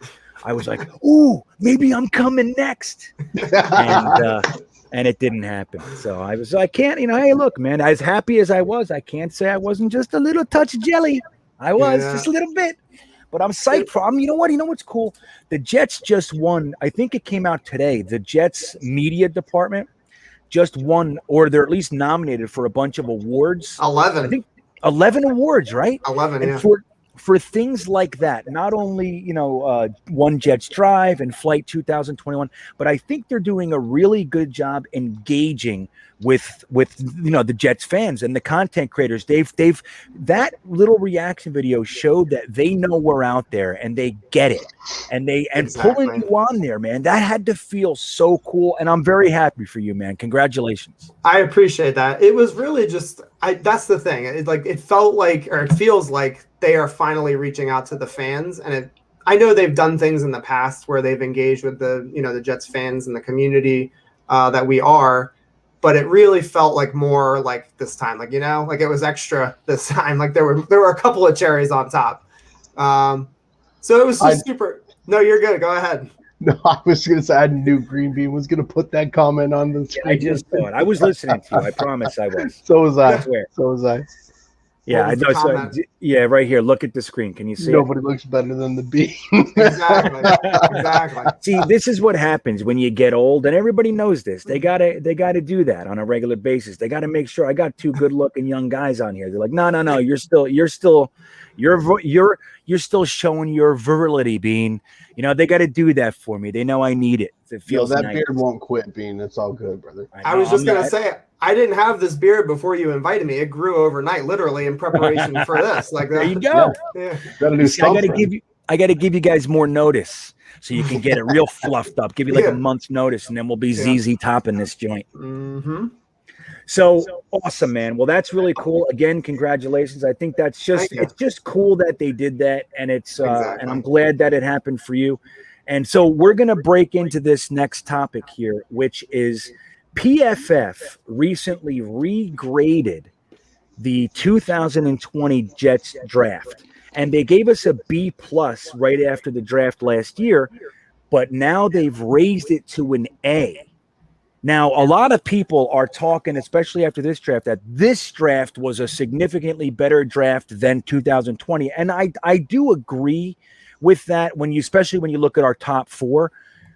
I was like, ooh, maybe I'm coming next. And it didn't happen. So I can't, hey, look, man, as happy as I was, I can't say I wasn't just a little touch of jelly. I was just a little bit, but I'm psyched for them. You know what's cool? The Jets just won. I think it came out today. The Jets media department just won, or they're at least nominated for a bunch of awards.
11.
I think 11 awards, right?
11,
and for things like that, not only, One Jets Drive and Flight 2021, but I think they're doing a really good job engaging with the Jets fans and the content creators. They've that little reaction video showed that they know we're out there and they get it, and pulling you on there, man, that had to feel so cool. And I'm very happy for you, man. Congratulations.
I appreciate that. It was really just that's the thing. It felt like, or it feels like they are finally reaching out to the fans, and I know they've done things in the past where they've engaged with the Jets fans and the community that we are, but it really felt like more like this time, like it was extra this time. Like there were a couple of cherries on top. So it was just super. No, you're good. Go ahead.
No, I was going to say I knew GreenBean was going to put that comment on the screen.
I just thought. I was listening to you. I promise I was.
So was I.
I swear.
So was I.
Yeah, I know. So, yeah, right here. Look at the screen. Can you see
Nobody looks better than the bee.
Exactly.
See, this is what happens when you get old, and everybody knows this. They gotta do that on a regular basis. They gotta make sure I got two good-looking young guys on here. They're like, no, you're still showing your virility, Bean. They got to do that for me. They know I need it. It feels
that
nice.
beard won't quit, Bean. It's all good, brother.
I was just gonna say, I didn't have this beard before you invited me. It grew overnight, literally in preparation for this. Like that.
There you go.
Yeah.
I gotta give you guys more notice so you can get it real fluffed up. Give you like a month's notice, and then we'll be ZZ topping this joint.
Mm-hmm.
So awesome, man. Well, that's really cool. Again, congratulations. I think it's just cool that they did that, and and I'm glad that it happened for you. And so we're gonna break into this next topic here, which is PFF recently regraded the 2020 Jets draft, and they gave us a B+ right after the draft last year, but now they've raised it to an A. Now, a lot of people are talking, especially after this draft, that this draft was a significantly better draft than 2020. And I do agree with that, especially when you look at our top four.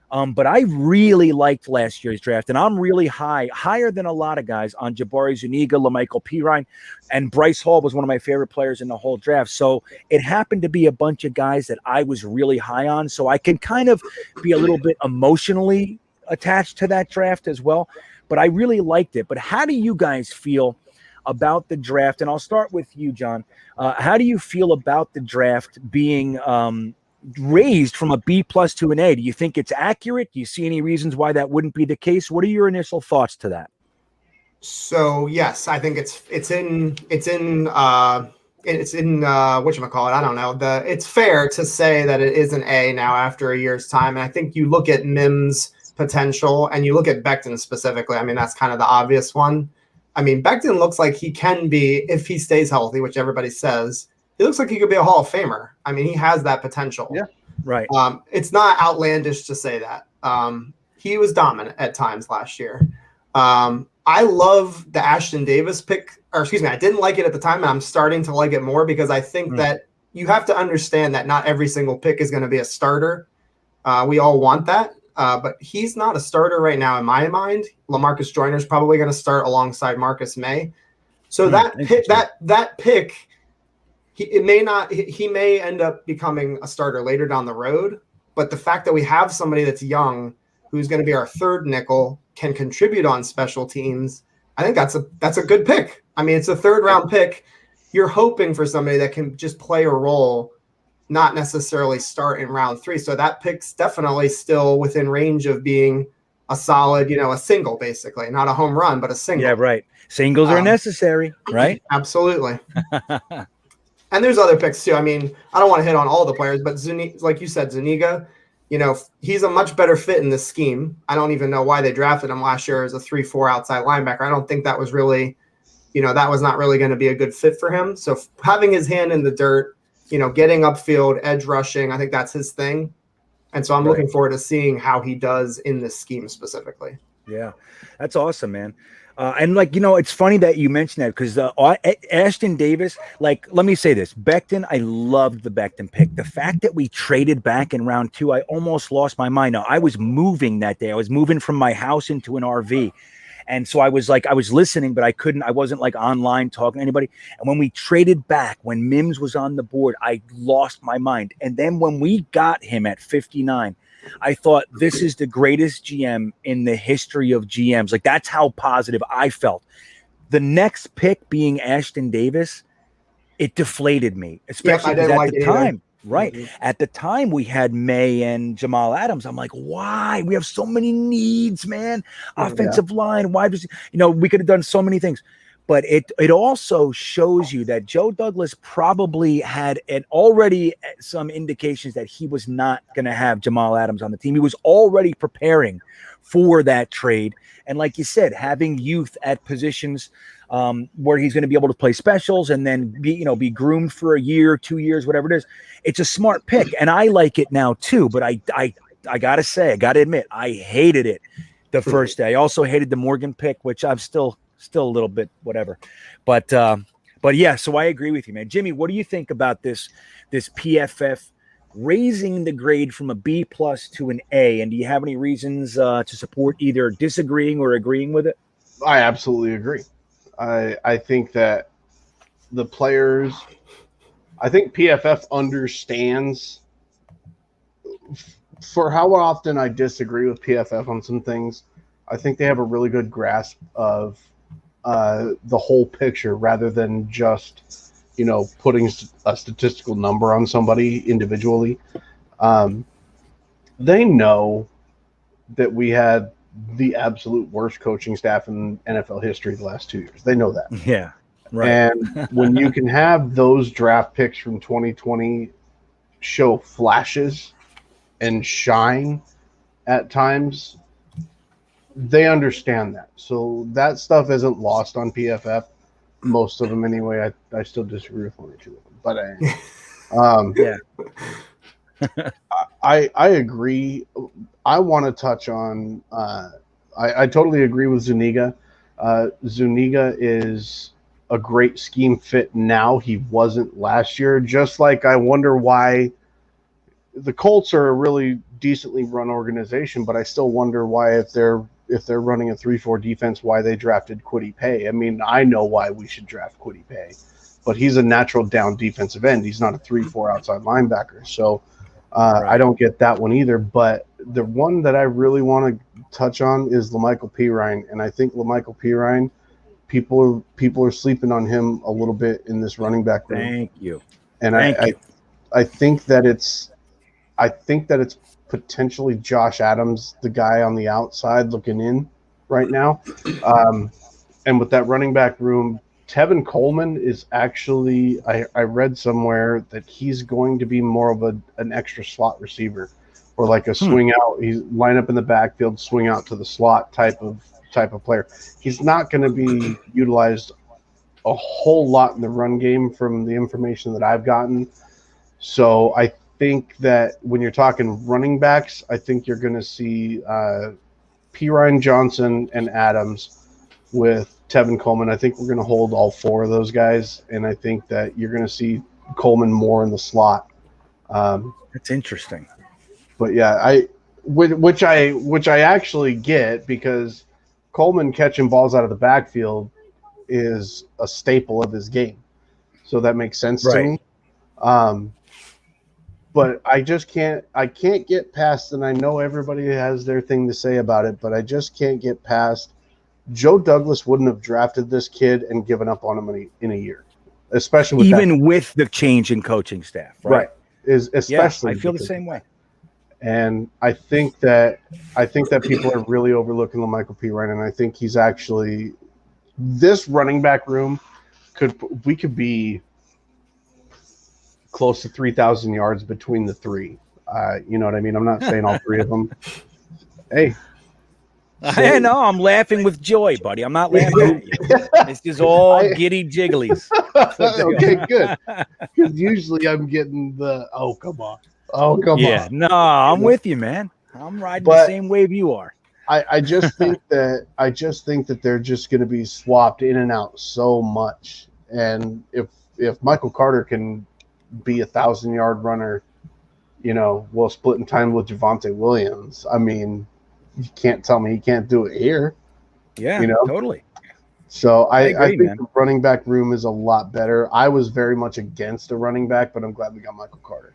But I really liked last year's draft, and I'm really higher than a lot of guys on Jabari Zuniga, LaMichael Pirine, and Bryce Hall was one of my favorite players in the whole draft. So it happened to be a bunch of guys that I was really high on. So I can kind of be a little bit emotionally attached to that draft as well, but I really liked it. But how do you guys feel about the draft? And I'll start with you, John. How do you feel about the draft being raised from a B+ to an A? Do you think it's accurate? Do you see any reasons why that wouldn't be the case? What are your initial thoughts to that?
So yes, I think it's in it's in whatchamacallit, I don't know. It's fair to say that it is an A now after a year's time. And I think you look at Mims' potential and you look at Becton specifically. I mean, that's kind of the obvious one. I mean, Becton looks like he can be, if he stays healthy, which everybody says, he looks like he could be a Hall of Famer. I mean, he has that potential.
Yeah,
right.
It's not outlandish to say that. He was dominant at times last year. I love the Ashton Davis pick, or excuse me, I didn't like it at the time, and I'm starting to like it more because I think that you have to understand that not every single pick is going to be a starter. We all want that, but he's not a starter right now in my mind. LaMarcus Joyner is probably going to start alongside Marcus May. So that pick, he may end up becoming a starter later down the road. But the fact that we have somebody that's young who's going to be our third nickel, can contribute on special teams, I think that's a good pick. I mean, it's a third round pick. You're hoping for somebody that can just play a role, not necessarily start in round 3. So that pick's definitely still within range of being a solid, a single, basically, not a home run, but a single.
Yeah, right. Singles are necessary, right?
Absolutely. And there's other picks too. I mean, I don't want to hit on all the players, but like you said, Zuniga, he's a much better fit in this scheme. I don't even know why they drafted him last year as a 3-4 outside linebacker. I don't think that was really, that was not really going to be a good fit for him. So having his hand in the dirt, getting upfield, edge rushing, I think that's his thing. And so I'm looking forward to seeing how he does in this scheme specifically.
Yeah, that's awesome, man. And it's funny that you mentioned that because Ashton Davis, let me say this, Becton, I loved the Becton pick. The fact that we traded back in round 2, I almost lost my mind. Now, I was moving that day. I was moving from my house into an RV. And so I was listening, but I wasn't online talking to anybody. And when we traded back, when Mims was on the board, I lost my mind. And then when we got him at 59, I thought this is the greatest GM in the history of GMs. That's how positive I felt. The next pick being Ashton Davis, it deflated me, especially at the time. Right. Mm-hmm. At the time, we had May and Jamal Adams. I'm like, why? We have so many needs, man. Offensive line, wide receiver. We could have done so many things. But it also shows you that Joe Douglas probably had already some indications that he was not going to have Jamal Adams on the team. He was already preparing for that trade. And like you said, having youth at positions where he's going to be able to play specials and then be groomed for a year, 2 years, whatever it is. It's a smart pick. And I like it now too. But I got to admit, I hated it the first day. I also hated the Morgan pick, which I'm still a little bit whatever, but yeah, so I agree with you, man. Jimmy, what do you think about this PFF raising the grade from a B+ to an A? And do you have any reasons to support either disagreeing or agreeing with it?
I absolutely agree. I think that the players, I think PFF understands. For how often I disagree with PFF on some things, I think they have a really good grasp of the whole picture rather than just, putting a statistical number on somebody individually. They know that we had the absolute worst coaching staff in NFL history the last 2 years. They know that.
Yeah. Right.
And when you can have those draft picks from 2020 show flashes and shine at times, they understand that. So that stuff isn't lost on PFF. Most of them anyway. I still disagree with one or two of them. But
yeah.
I agree. I want to touch on I totally agree with Zuniga. Zuniga is a great scheme fit now. He wasn't last year. Just like I wonder why the Colts are a really decently run organization, but I still wonder why if they're running a 3-4 defense, why they drafted Kwity Paye. I mean, I know why we should draft Kwity Paye, but he's a natural down defensive end. He's not a 3-4 outside linebacker. So I don't get that one either. But the one that I really want to touch on is LaMichael Pirine. And I think LaMichael Pirine, people are sleeping on him a little bit in this running back room.
Thank you.
And I think that it's potentially Josh Adams, the guy on the outside looking in right now. And with that running back room, Tevin Coleman is actually, I read somewhere that he's going to be more of an extra slot receiver, or like a swing out. He's line up in the backfield, swing out to the slot type of player. He's not going to be utilized a whole lot in the run game from the information that I've gotten. So I think that when you're talking running backs, I think you're going to see P. Ryan Johnson and Adams with Tevin Coleman. I think we're going to hold all four of those guys, and I think that you're going to see Coleman more in the slot.
That's interesting.
But yeah, which I actually get, because Coleman catching balls out of the backfield is a staple of his game, so that makes sense to me. But I can't get past, and I know everybody has their thing to say about it, but I just can't get past. Joe Douglas wouldn't have drafted this kid and given up on him in a year, especially with
the change in coaching staff. Right.
Especially,
I feel the same way.
And I think that people are really overlooking LaMichael P. Ryan, and I think he's actually, this running back room could be close to 3,000 yards between the three. You know what I mean? I'm not saying all three of them. Hey.
I know, I'm laughing with joy, buddy. I'm not laughing at you. It's just all giddy jigglies.
Okay, good. Because usually I'm getting the, come on.
Yeah, no, I'm with you, man. I'm riding the same wave you are.
I just think that they're just going to be swapped in and out so much. And if Michael Carter can be 1,000-yard runner, while splitting time with Javonte Williams, I mean, you can't tell me he can't do it here.
Yeah, totally.
So I think the running back room is a lot better. I was very much against a running back, but I'm glad we got Michael Carter.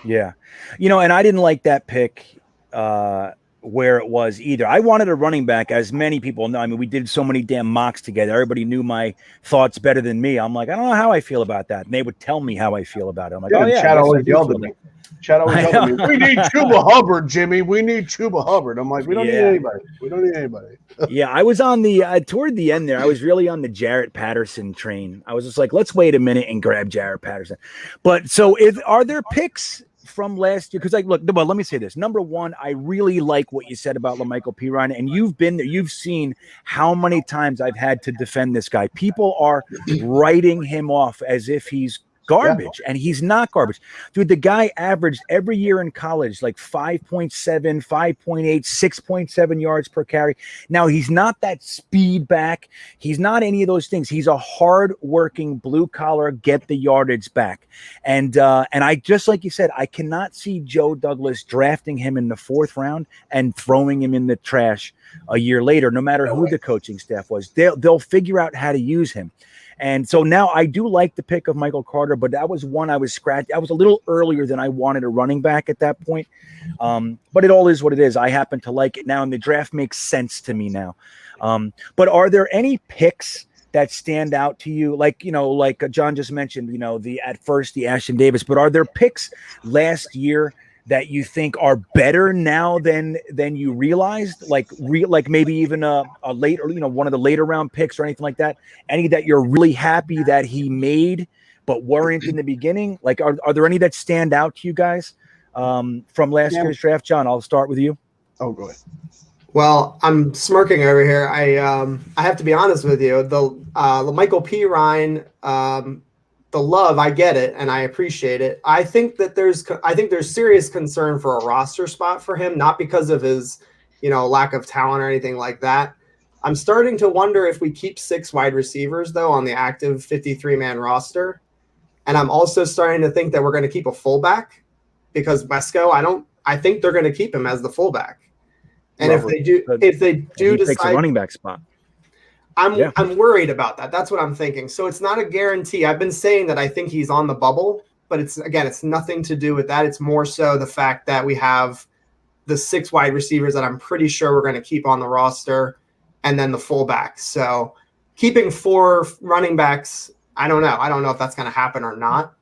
Yeah. And I didn't like that pick where it was either. I wanted a running back, as many people know. I mean, we did so many damn mocks together. Everybody knew my thoughts better than me. I'm like, I don't know how I feel about that. And they would tell me how I feel about it. I'm like,
Chad always yelled at me. Chad always yelled at me, we need Chuba Hubbard, Jimmy. We need Chuba Hubbard. I'm like, we don't need anybody. We don't need anybody.
Yeah, I was on the toward the end there. I was really on the Jarrett Patterson train. I was just like, let's wait a minute and grab Jarrett Patterson. But so, are there picks from last year? Because let me say this. Number one, I really like what you said about LaMichael P. Ryan, and you've been there. You've seen how many times I've had to defend this guy. People are writing him off as if he's garbage, and he's not garbage. Dude, the guy averaged every year in college like 5.7, 5.8, 6.7 yards per carry. Now, he's not that speed back. He's not any of those things. He's a hard-working, blue-collar, get the yardage back. And I, just like you said, I cannot see Joe Douglas drafting him in the 4th round and throwing him in the trash a year later, no matter who the coaching staff was. They'll figure out how to use him. And so now I do like the pick of Michael Carter, but that was one I was scratched. I was a little earlier than I wanted a running back at that point. But it all is what it is. I happen to like it now, and the draft makes sense to me now. But are there any picks that stand out to you? Like John just mentioned, the Ashton Davis, but are there picks last year that you think are better now than you realized, like maybe even a later, one of the later round picks or anything like that? Any that you're really happy that he made but weren't in the beginning? Like, are there any that stand out to you guys from last year's draft? John, I'll start with you.
Oh, go ahead.
Well, I'm smirking over here. I have to be honest with you. The LaMichael P. Ryan, the love, I get it and I appreciate it. I think there's serious concern for a roster spot for him, not because of his, lack of talent or anything like that. I'm starting to wonder if we keep 6 wide receivers though on the active 53-man roster. And I'm also starting to think that we're going to keep a fullback, because Wesco, I think they're going to keep him as the fullback. And if they do decide
a running back spot,
I'm worried about that. That's what I'm thinking. So it's not a guarantee. I've been saying that I think he's on the bubble, but it's nothing to do with that. It's more so the fact that we have the 6 wide receivers that I'm pretty sure we're going to keep on the roster, and then the fullback. So keeping 4 running backs, I don't know. I don't know if that's going to happen or not.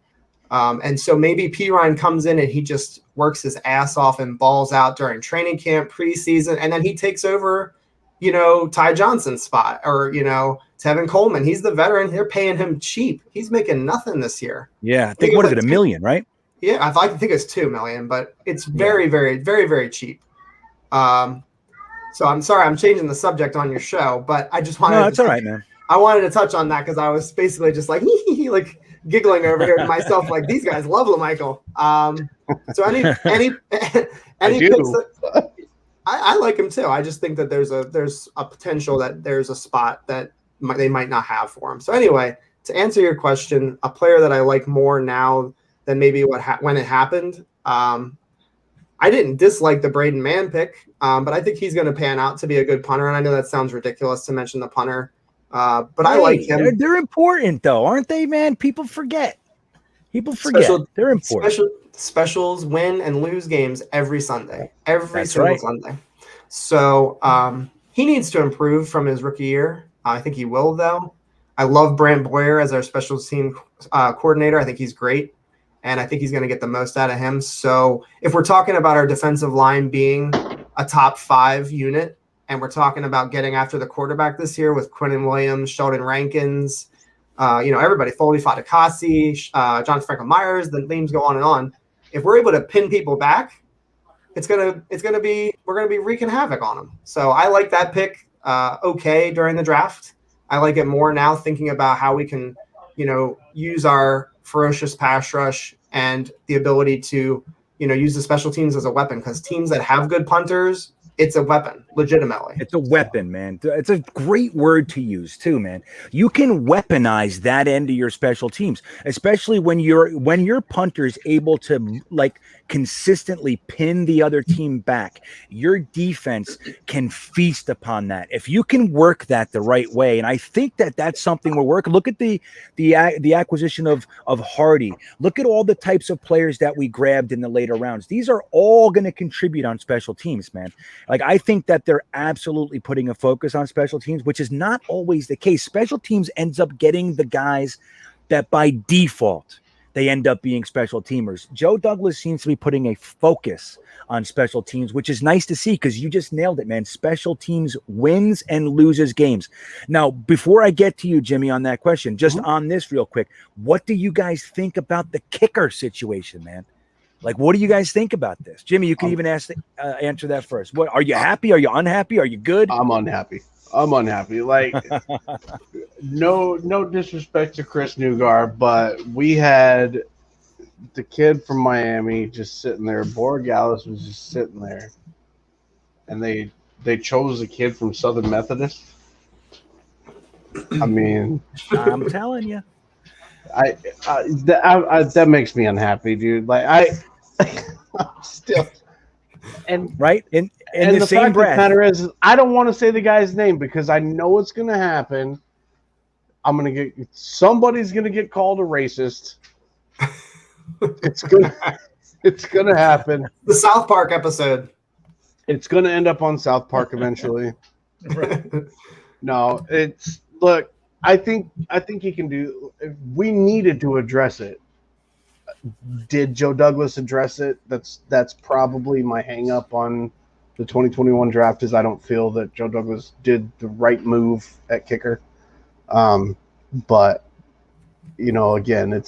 And so maybe P. Ryan comes in and he just works his ass off and balls out during training camp, preseason, and then he takes over Ty Johnson's spot, or Tevin Coleman. He's the veteran. They're paying him cheap. He's making nothing this year.
Yeah, I think what is it, $1 million, right?
Yeah, I think it's $2 million, but it's very, very, very, very cheap. So I'm sorry, I'm changing the subject on your show, but I just wanted.
No, that's all right, man.
I wanted to touch on that because I was basically just like like giggling over here to myself, like these guys love LaMichael. So any picks I like him too. I just think that there's a potential that there's a spot that they might not have for him. So anyway, to answer your question, a player that I like more now than maybe when it happened. I didn't dislike the Braden Mann pick, but I think he's going to pan out to be a good punter. And I know that sounds ridiculous to mention the punter, but I like him.
They're important, though, aren't they, man? People forget. They're important.
Specials win and lose games every Sunday, every single Sunday. So he needs to improve from his rookie year. I think he will, though. I love Brant Boyer as our special team coordinator. I think he's great. And I think he's going to get the most out of him. So if we're talking about our defensive line being a top 5 unit, and we're talking about getting after the quarterback this year with Quinnen Williams, Sheldon Rankins, everybody, Foley Fatukasi, John Franklin Myers, the names go on and on. If we're able to pin people back, we're going to be wreaking havoc on them. So I like that pick. During the draft. I like it more now, thinking about how we can, use our ferocious pass rush and the ability to, use the special teams as a weapon, because teams that have good punters, it's a weapon, legitimately.
It's a weapon, man. It's a great word to use too, man. You can weaponize that end of your special teams, especially when your punter is able to consistently pin the other team back. Your defense can feast upon that if you can work that the right way. And I think that that's something we're working. Look at the acquisition of Hardy. Look at all the types of players that we grabbed in the later rounds. These are all going to contribute on special teams, man. I think that they're absolutely putting a focus on special teams, which is not always the case. Special teams ends up getting the guys that by default they end up being special teamers. Joe Douglas seems to be putting a focus on special teams, which is nice to see, because you just nailed it, man. Special teams wins and loses games. Now, before I get to you, Jimmy, on that question, just on this real quick, what do you guys think about the kicker situation, man? What do you guys think about this? Jimmy, you can even answer that first. What, are you happy? Are you unhappy? Are you good?
I'm unhappy. No disrespect to Chris Newgar, but we had the kid from Miami just sitting there. Borregales was just sitting there, and they chose a kid from Southern Methodist. I mean,
I'm telling you,
that makes me unhappy, dude. I'm still and
right in
and
the same breath.
Matter is, I don't want to say the guy's name because I know it's going to happen. Somebody's going to get called a racist. It's going to happen.
The South Park episode.
It's going to end up on South Park eventually.
Right.
No, look. I think he can do. We needed to address it. Did Joe Douglas address it? That's probably my hang up on the 2021 draft, is I don't feel that Joe Douglas did the right move at kicker. But again,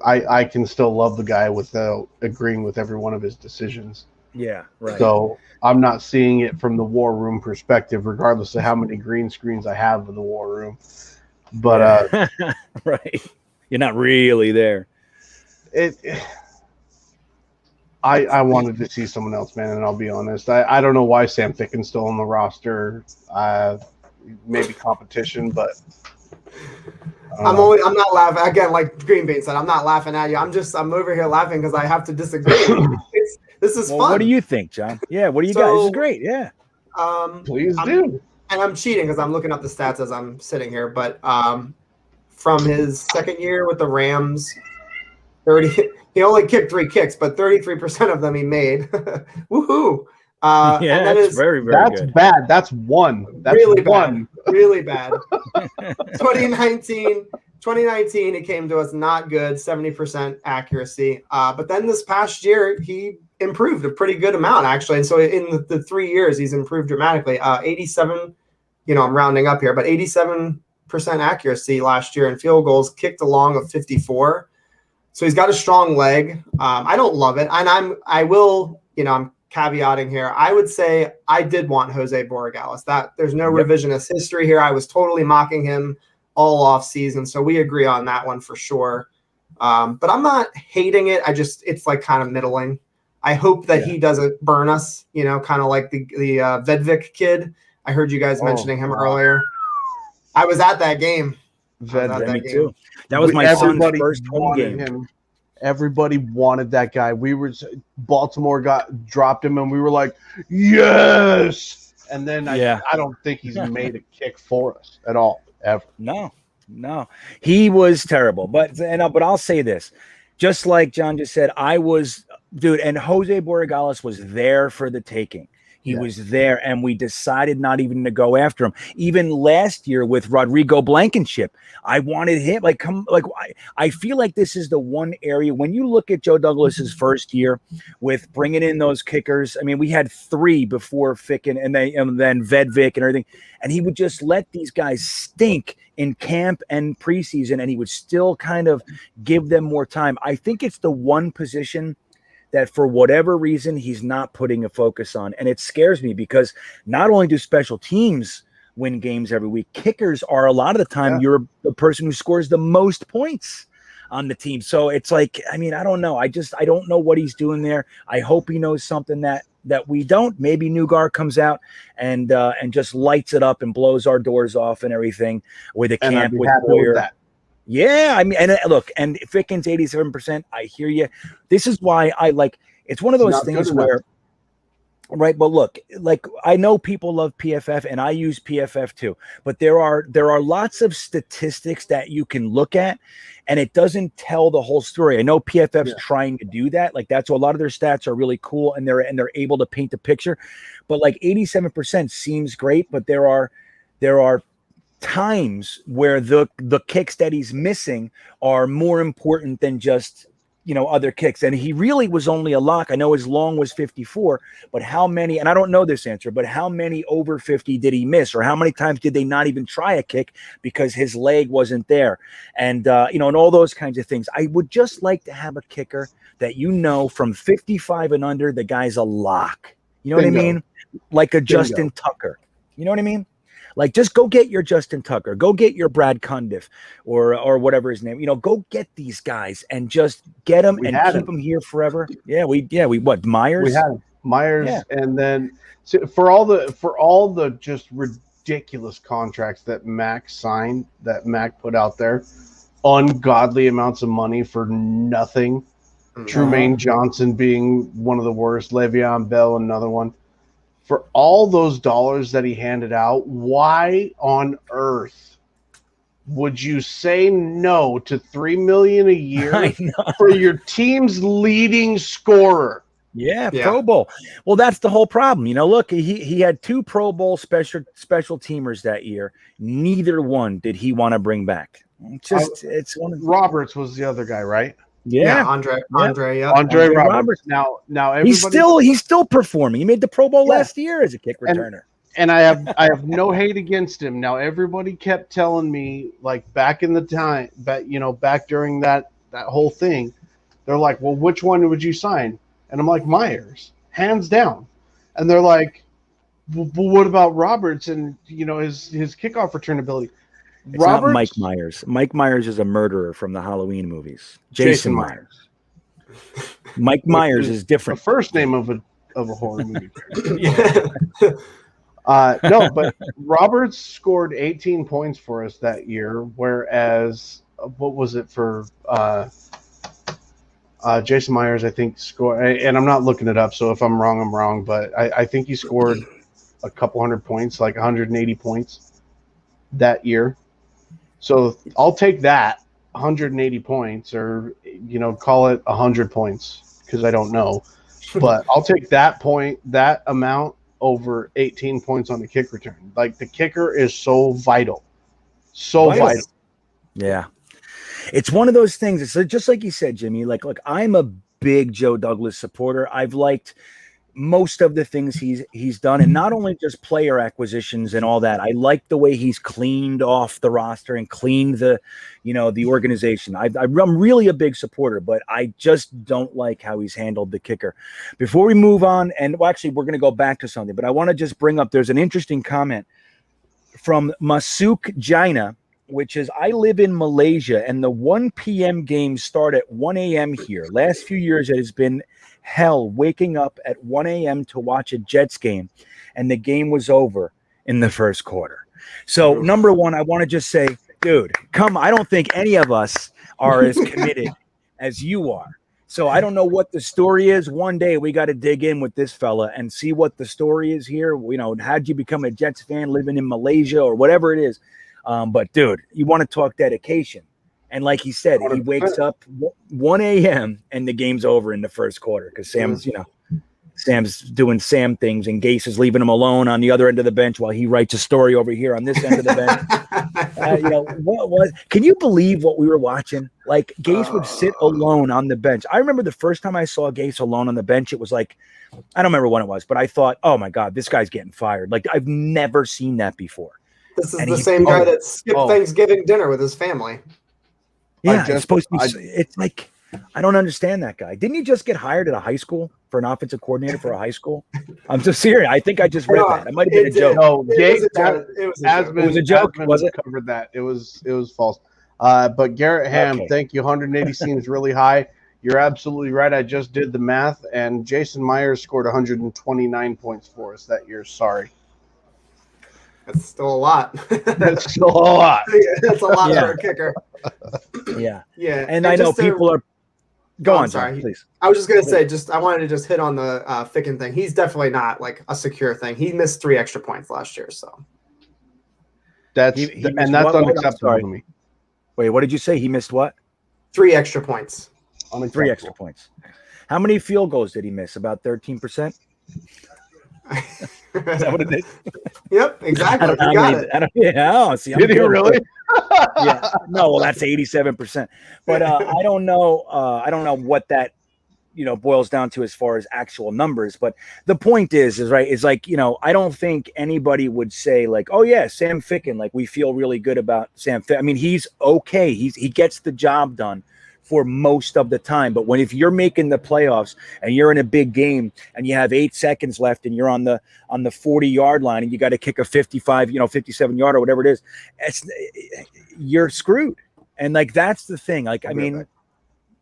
I can still love the guy without agreeing with every one of his decisions.
Yeah, right.
So I'm not seeing it from the war room perspective, regardless of how many green screens I have in the war room. But
right, you're not really there.
I wanted to see someone else, man, and I'll be honest. I don't know why Sam Thicken's still on the roster. Maybe competition, but
I'm not laughing again. Like GreenBean said, I'm not laughing at you. I'm over here laughing because I have to disagree. This is fun.
What do you think, John? Yeah, what do you got? This is great. Yeah.
Please do.
And I'm cheating because I'm looking up the stats as I'm sitting here. But from his second year with the Rams, he only kicked 3 kicks, but 33% of them he made. Woohoo!
Yeah, that's very, very
that's
good.
Bad. That's one. That's
really
one.
Bad. Really bad. 2019, it came to us not good, 70% accuracy. But then this past year, he improved a pretty good amount, actually. And so in the 3 years, he's improved dramatically. 87 I'm rounding up here, but 87% accuracy last year in field goals, kicked a long of 54. So he's got a strong leg. I don't love it. And I'm caveating here. I would say I did want Jose Borregales. That there's no revisionist history here. I was totally mocking him all off season. So we agree on that one for sure. But I'm not hating it. It's like kind of middling. I hope that he doesn't burn us, kind of like the Vedvik kid. I heard you guys mentioning him earlier. I was at that game.
Me too. That was my son's first home game.
Everybody wanted that guy. Baltimore dropped him, and we were like, yes. And then I don't think he's made a kick for us at all, ever.
No, he was terrible. But I'll say this, just like John just said, and Jose Borregales was there for the taking. He was there, and we decided not even to go after him. Even last year with Rodrigo Blankenship, I wanted him. I feel like this is the one area when you look at Joe Douglas's first year with bringing in those kickers. I mean, we had 3 before Ficken and then Vedvik and everything, and he would just let these guys stink in camp and preseason, and he would still kind of give them more time. I think it's the one position that for whatever reason he's not putting a focus on. And it scares me because not only do special teams win games every week, kickers are a lot of the time you're the person who scores the most points on the team. So it's like, I mean, I don't know. I don't know what he's doing there. I hope he knows something that we don't. Maybe Nugar comes out and just lights it up and blows our doors off and everything with a camp with Boyer. Yeah, I mean, and look, and Ficken's 87%. I hear you. This is why I like. It's one of those things where, right? But look, like I know people love PFF, and I use PFF too. But there are lots of statistics that you can look at, and it doesn't tell the whole story. I know PFF's trying to do that. Like that's a lot of their stats are really cool, and they're able to paint the picture. But like 87% seems great, but there are times where the kicks that he's missing are more important than just other kicks, and he really was only a lock. I know his long was 54, but how many, and I don't know this answer, but how many over 50 did he miss, or how many times did they not even try a kick because his leg wasn't there? And and all those kinds of things. I would just like to have a kicker that from 55 and under, the guy's a lock. You know what I mean? Like a Justin Tucker. You know what I mean? Like, just go get your Justin Tucker, go get your Brad Cundiff, or whatever his name. Go get these guys and just get them and keep them here forever. Yeah, we what Myers?
We had Myers, and then for all the just ridiculous contracts that Mac signed, that Mac put out there, ungodly amounts of money for nothing. Trumaine Johnson being one of the worst, Le'Veon Bell another one. For all those dollars that he handed out, why on earth would you say no to $3 million a year for your team's leading scorer?
Yeah, Pro Bowl. Well, that's the whole problem. Look, he had 2 Pro Bowl special teamers that year. Neither one did he want to bring back. It's one of
Roberts was the other guy, right?
Yeah, Andre
Roberts. Now
he's still performing. He made the Pro Bowl last year as a kick returner.
And I have no hate against him. Now everybody kept telling me, like back in the time, back during that whole thing, they're like, well, which one would you sign? And I'm like, Myers, hands down. And they're like, well, what about Roberts and his kickoff return ability?
It's not Mike Myers. Mike Myers is a murderer from the Halloween movies. Jason Myers. Mike Myers is different.
The first name of a horror movie. No, but Roberts scored 18 points for us that year, whereas what was it for Jason Myers? I think scored, and I'm not looking it up, so if I'm wrong, I'm wrong. But I think he scored a couple hundred points, like 180 points that year. So I'll take that 180 points, or call it 100 points because I don't know, but I'll take that amount over 18 points on the kick return. Like the kicker is so vital, vital.
Yeah, it's one of those things. It's just like you said, Jimmy. Like, look, I'm a big Joe Douglas supporter. I've liked most of the things he's done, and not only just player acquisitions and all that. I like the way he's cleaned off the roster and cleaned the organization. I'm really a big supporter, but I just don't like how he's handled the kicker. Before we move on, and actually we're going to go back to something, but I want to just bring up, there's an interesting comment from Masuk Jaina, which is, I live in Malaysia and the 1 p.m. games start at 1 a.m. here. Last few years it has been hell waking up at 1 a.m. to watch a Jets game, and the game was over in the first quarter. So number one, I want to just say, dude, I don't think any of us are as committed as you are. So I don't know what the story is. One day we got to dig in with this fella and see what the story is here. How'd you become a Jets fan living in Malaysia or whatever it is? But dude, you want to talk dedication. And like he said, he wakes up 1 a.m. and the game's over in the first quarter because Sam's doing Sam things and Gase is leaving him alone on the other end of the bench while he writes a story over here on this end of the bench. Can you believe what we were watching? Like Gase would sit alone on the bench. I remember the first time I saw Gase alone on the bench, it was like, I don't remember when it was, but I thought, oh my God, this guy's getting fired. Like I've never seen that before.
This is the same guy that skipped Thanksgiving dinner with his family.
Yeah, it's supposed to be. It's like, I don't understand that guy. Didn't he just get hired at a high school for an offensive coordinator for a high school? I'm just serious. I think I just read that. It might have been a joke.
No,
it was a joke. Was it?
Covered that. It was false. But Garrett Ham, thank you. 180 seems really high. You're absolutely right. I just did the math, and Jason Myers scored 129 points for us that year. Sorry.
That's still a lot.
That's still a lot.
That's a lot for a kicker.
Yeah.
Yeah.
And I know people are. Go on,
sorry.
Please.
I was just going to say, I wanted to just hit on the Ficken thing. He's definitely not like a secure thing. He missed 3 extra points last year. So
that's unacceptable to me.
Wait, what did you say? He missed what?
3 extra points.
Only 3 extra points. How many field goals did he miss? About 13%? Is that what it is?
Yep, exactly.
Did he really? Yeah. No, well, that's 87%. But I don't know. I don't know what that boils down to as far as actual numbers. But the point is like I don't think anybody would say like, oh yeah, Sam Ficken, like we feel really good about Sam Ficken. I mean, he's okay. He gets the job done for most of the time. But if you're making the playoffs and you're in a big game and you have 8 seconds left and you're on the 40-yard line and you got to kick a 55, 57-yard or whatever it is, you're screwed. And like, that's the thing. Like, I mean,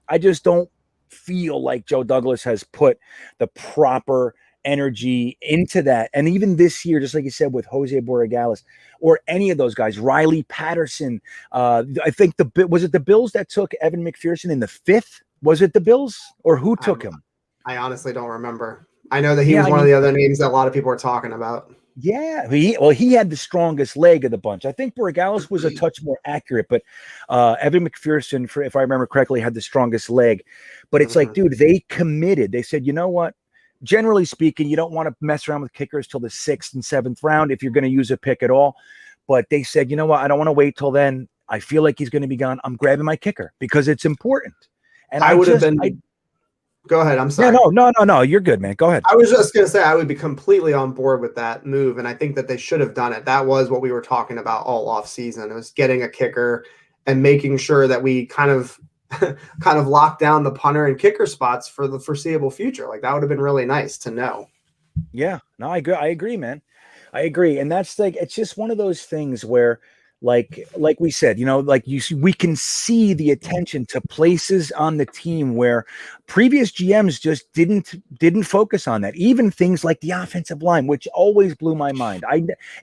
I just don't feel like Joe Douglas has put the proper energy into that. And even this year, just like you said, with Jose Borregales or any of those guys, Riley Patterson, I think was it the Bills that took Evan McPherson in the 5th? Was it the Bills or who took him?
I honestly don't remember. I know that he was one of the other names that a lot of people are talking about.
Yeah, he had the strongest leg of the bunch. I think Borregales was a touch more accurate, but Evan McPherson, if I remember correctly, had the strongest leg. But it's like, dude, they committed. They said, you know what? Generally speaking, you don't want to mess around with kickers till the 6th and 7th round if you're going to use a pick at all. But they said, you know what? I don't want to wait till then. I feel like he's going to be gone. I'm grabbing my kicker because it's important. And I would have been.
Go ahead. I'm sorry.
No. You're good, man. Go ahead.
I was just going to say I would be completely on board with that move, and I think that they should have done it. That was what we were talking about all off season. It was getting a kicker and making sure that we kind of lock down the punter and kicker spots for the foreseeable future. Like that would have been really nice to know.
Yeah, no, I agree, man. I agree. And that's like, it's just one of those things where like we said, we can see the attention to places on the team where previous GMs just didn't focus on that. Even things like the offensive line, which always blew my mind.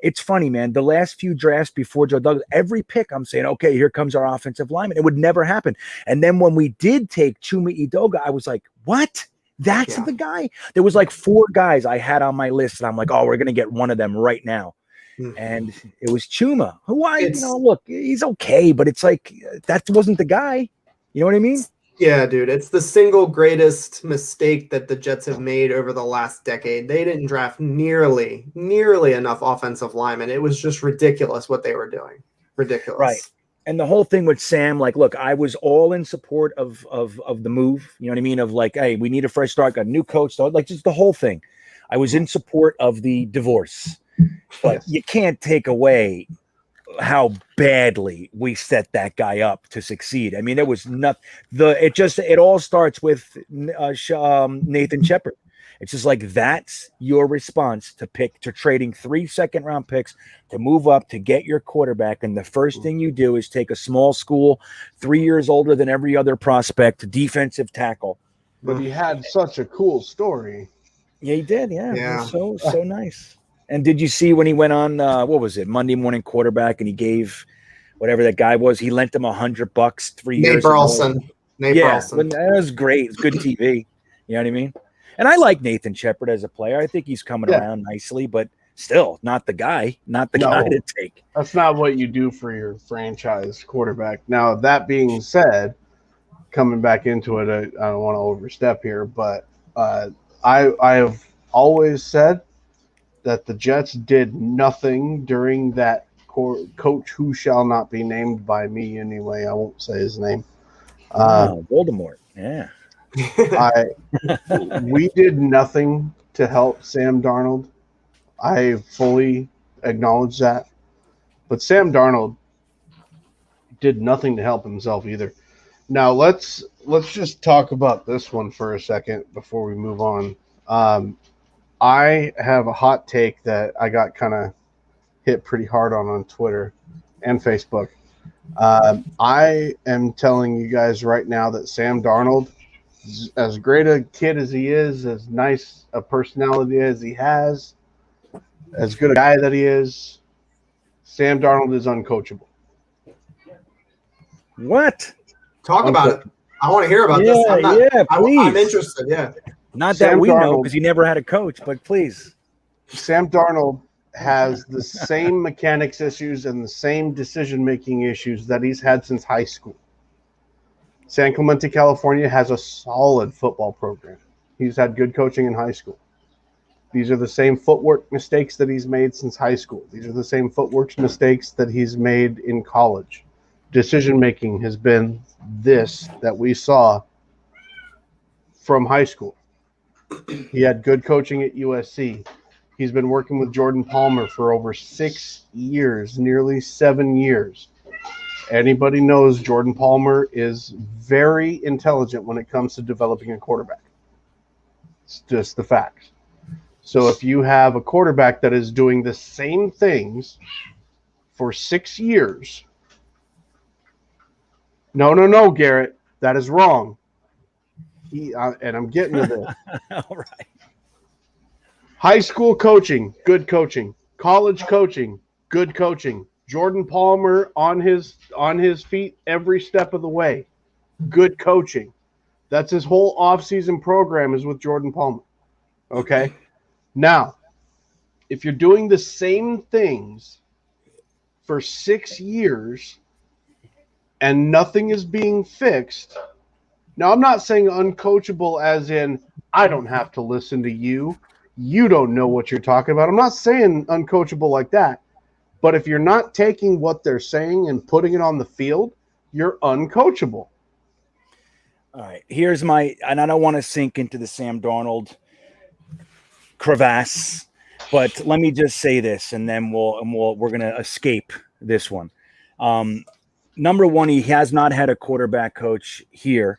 It's funny, man. The last few drafts before Joe Douglas, every pick I'm saying, okay, here comes our offensive lineman. It would never happen. And then when we did take Chuma Edoga, I was like, what? That's the guy? There was like 4 guys I had on my list, and I'm like, oh, we're going to get one of them right now. And it was Chuma, who look, he's okay, but it's like, that wasn't the guy. You know what I mean?
Yeah, dude. It's the single greatest mistake that the Jets have made over the last decade. They didn't draft nearly enough offensive linemen. It was just ridiculous what they were doing. Ridiculous.
Right. And the whole thing with Sam, like, look, I was all in support of the move. You know what I mean? Of like, hey, we need a fresh start, got a new coach, so like just the whole thing. I was in support of the divorce, but
Yes.
you can't take away how badly we set that guy up to succeed. I mean, it was not it all starts with Nathan Shepard. It's just like, that's your response to trading 3 second-round picks to move up to get your quarterback. And the first thing you do is take a small school, 3 years older than every other prospect, defensive tackle.
But he had such a cool story.
Yeah, he did. Yeah.
Yeah.
It was so nice. And did you see when he went on, what was it, Monday Morning Quarterback, and he gave whatever that guy was, he lent him $100 3 years
Nate Burleson. Nate Burleson.
That was great. It's good TV. You know what I mean? And I like Nathan Shepard as a player. I think he's coming around nicely, but still not the guy guy to take.
That's not what you do for your franchise quarterback. Now, that being said, coming back into it, I don't want to overstep here, but I have always said that the Jets did nothing during that coach who shall not be named by me anyway. I won't say his name.
Voldemort. Yeah.
We did nothing to help Sam Darnold. I fully acknowledge that. But Sam Darnold did nothing to help himself either. Now let's just talk about this one for a second before we move on. I have a hot take that I got kind of hit pretty hard on Twitter and Facebook. I am telling you guys right now that Sam Darnold, as great a kid as he is, as nice a personality as he has, as good a guy that he is, Sam Darnold is uncoachable.
What?
Talk about it. I want to hear about this.
Please.
I'm interested. Yeah.
Not
Sam
that we know,
Darnold-
because he never had a coach, but please.
Sam Darnold has the same mechanics issues and the same decision-making issues that he's had since high school. San Clemente, California has a solid football program. He's had good coaching in high school. These are the same footwork mistakes that he's made since high school. These are the same footwork mistakes that he's made in college. Decision-making has been this that we saw from high school. He had good coaching at USC. He's been working with Jordan Palmer for over 6 years, nearly 7 years. Anybody knows Jordan Palmer is very intelligent when it comes to developing a quarterback. It's just the facts. So if you have a quarterback that is doing the same things for 6 years, no, Garrett, that is wrong. And I'm getting to this.
All right.
High school coaching, good coaching. College coaching, good coaching. Jordan Palmer on his feet every step of the way. Good coaching. That's his whole offseason program is with Jordan Palmer. Okay? Now, if you're doing the same things for 6 years and nothing is being fixed, now I'm not saying uncoachable as in I don't have to listen to you. You don't know what you're talking about. I'm not saying uncoachable like that. But if you're not taking what they're saying and putting it on the field, you're uncoachable.
All right. Here's and I don't want to sink into the Sam Darnold crevasse, but let me just say this, and then we're going to escape this one. Number one, he has not had a quarterback coach here.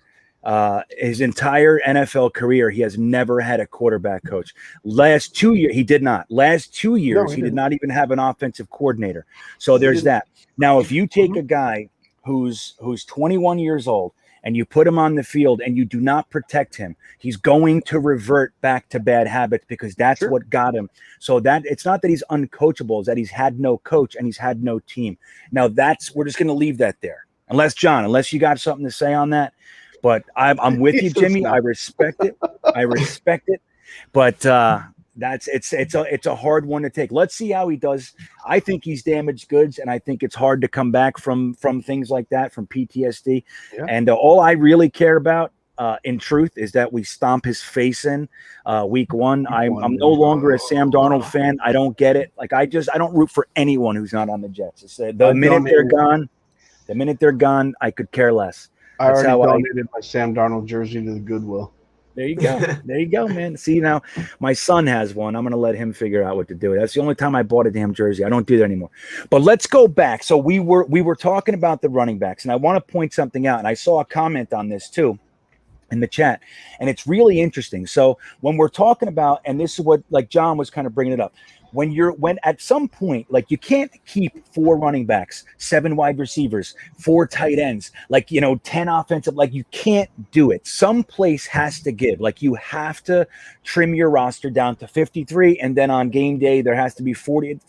His entire NFL career, he has never had a quarterback coach. Last 2 years, he did not. Last 2 years, he did not even have an offensive coordinator. So there's that. Now, if you take a guy who's 21 years old and you put him on the field and you do not protect him, he's going to revert back to bad habits because that's what got him. So that it's not that he's uncoachable, it's that he's had no coach and he's had no team. Now we're just going to leave that there. Unless you got something to say on that. But I'm with you, Jimmy. I respect it. But it's a hard one to take. Let's see how he does. I think he's damaged goods, and I think it's hard to come back from things like that, from PTSD. Yeah. And all I really care about, in truth, is that we stomp his face in week one. I'm no longer a Sam Darnold fan. I don't get it. Like I don't root for anyone who's not on the Jets. It's, the minute they're gone, I could care less.
I already donated my Sam Darnold jersey to the Goodwill.
There you go. There you go, man. See, now my son has one. I'm going to let him figure out what to do. That's the only time I bought a damn jersey. I don't do that anymore. But let's go back. So we were talking about the running backs, and I want to point something out. And I saw a comment on this too in the chat, and it's really interesting. So when we're talking about, and this is what, like, John was kind of bringing it up, when at some point, like, you can't keep 4 running backs, 7 wide receivers, 4 tight ends, like, 10 offensive, like, you can't do it. Some place has to give. Like, you have to trim your roster down to 53, and then on game day there has to be 48.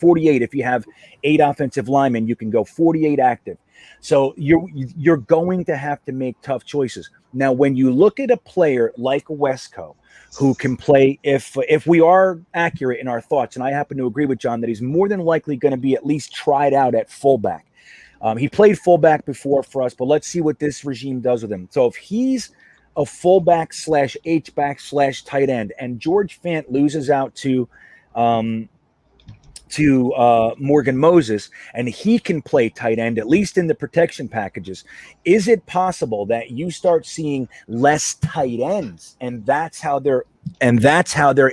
If you have 8 offensive linemen, you can go 48 active. So you're going to have to make tough choices. Now, when you look at a player like Wesco, who can play, if we are accurate in our thoughts, and I happen to agree with John that he's more than likely going to be at least tried out at fullback. He played fullback before for us, but let's see what this regime does with him. So if he's a fullback / H-back / tight end, and George Fant loses out to Morgan Moses, and he can play tight end, at least in the protection packages, is it possible that you start seeing less tight ends, and that's how they're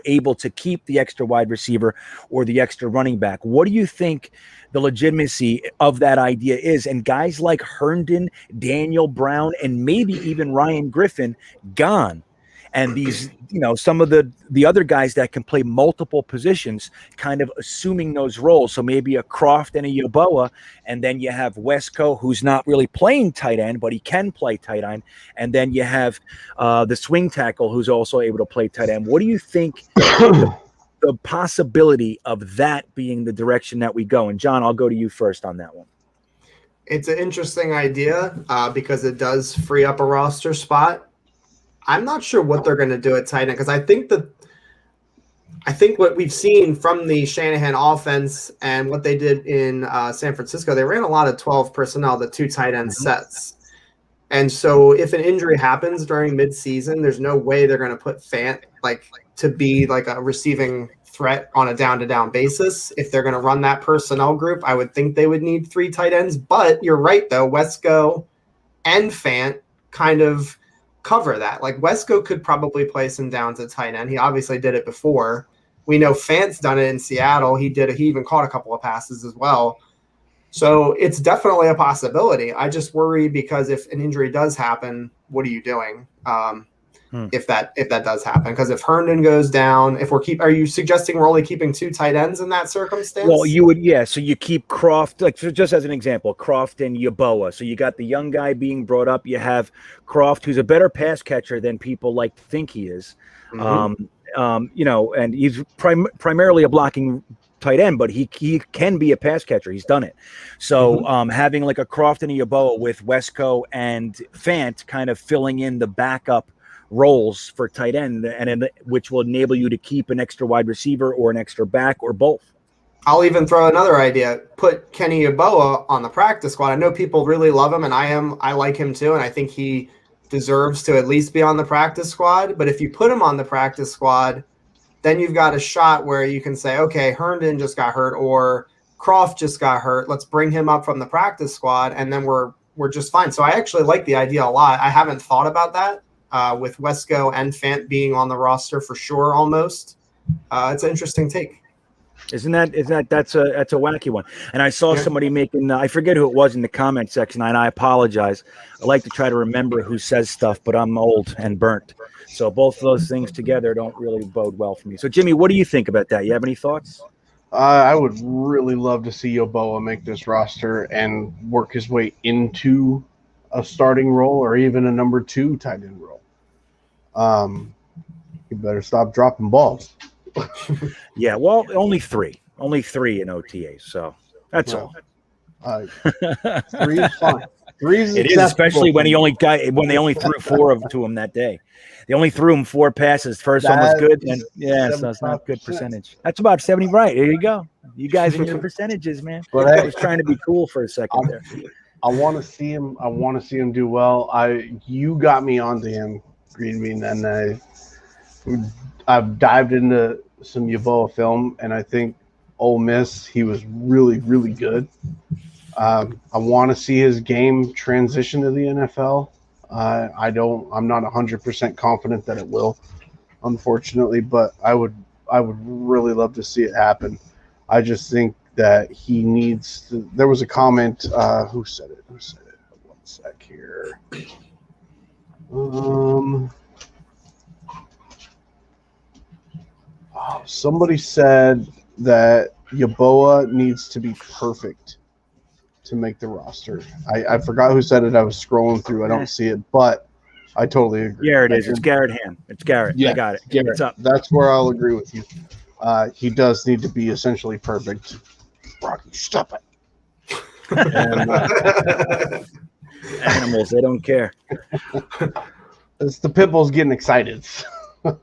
able to keep the extra wide receiver or the extra running back? What do you think the legitimacy of that idea is? And guys like Herndon, Daniel Brown, and maybe even Ryan Griffin gone. And these, some of the other guys that can play multiple positions kind of assuming those roles. So maybe a Croft and a Yeboah, and then you have Wesco, who's not really playing tight end, but he can play tight end. And then you have the swing tackle, who's also able to play tight end. What do you think the possibility of that being the direction that we go? And John, I'll go to you first on that one.
It's an interesting idea because it does free up a roster spot. I'm not sure what they're going to do at tight end, because I think what we've seen from the Shanahan offense and what they did in San Francisco, they ran a lot of 12 personnel, the 2 tight end sets. And so if an injury happens during midseason, there's no way they're going to put Fant to be like a receiving threat on a down-to-down basis. If they're going to run that personnel group, I would think they would need 3 tight ends. But you're right, though. Wesco and Fant kind of cover that. Like, Wesco could probably play some downs at tight end. He obviously did it before. We know Fant's done it in Seattle. He even caught a couple of passes as well. So it's definitely a possibility. I just worry because if an injury does happen, what are you doing? If that does happen, because if Herndon goes down, are you suggesting we're only keeping 2 tight ends in that circumstance?
Well, you would, yeah. So you keep Croft, like, just as an example, Croft and Yeboah. So you got the young guy being brought up. You have Croft, who's a better pass catcher than people like to think he is. And he's primarily a blocking tight end, but he can be a pass catcher. He's done it. So having like a Croft and a Yeboah with Wesco and Fant kind of filling in the backup roles for tight end, and which will enable you to keep an extra wide receiver or an extra back or both.
I'll even throw another idea. Put Kenny Yeboah on the practice squad. I know people really love him, and I like him too, and I think he deserves to at least be on the practice squad. But if you put him on the practice squad, then you've got a shot where you can say, okay, Herndon just got hurt or Croft just got hurt. Let's bring him up from the practice squad, and then we're just fine. So I actually like the idea a lot. I haven't thought about that. With Wesco and Fant being on the roster for sure, almost. It's an interesting take.
That's a wacky one. And I saw somebody making, I forget who it was in the comment section, and I apologize. I like to try to remember who says stuff, but I'm old and burnt. So both of those things together don't really bode well for me. So Jimmy, what do you think about that? You have any thoughts?
I would really love to see Yeboah make this roster and work his way into a starting role or even a number 2 tight end role. You better stop dropping balls.
Yeah, well, only three in OTA, so that's all.
3 is fine. 3 is
it is, especially when they only threw 4 to him that day. They only threw him 4 passes. First one was good, and so that's not good percentage. That's about 70, right? There you go. You guys and your percentages, man. But I was trying to be cool for a second there.
I want to see him. I want to see him do well. You got me onto him, GreenBean, and I've dived into some Yeboah film, and I think Ole Miss, he was really, really good. I want to see his game transition to the NFL. I'm not 100% confident that it will, unfortunately, but I would really love to see it happen. I just think that he needs to, there was a comment, who said it? One sec here. Somebody said that Yeboah needs to be perfect to make the roster. I forgot who said it. I was scrolling through. I don't see it, but I totally agree.
Here it is. It's Garrett Ham. It's Garrett.
Yeah,
I got it.
Garrett.
It's up.
That's where I'll agree with you. He does need to be essentially perfect. Rocky, stop it. And,
Animals, they don't care.
it's the pit bulls getting excited.
I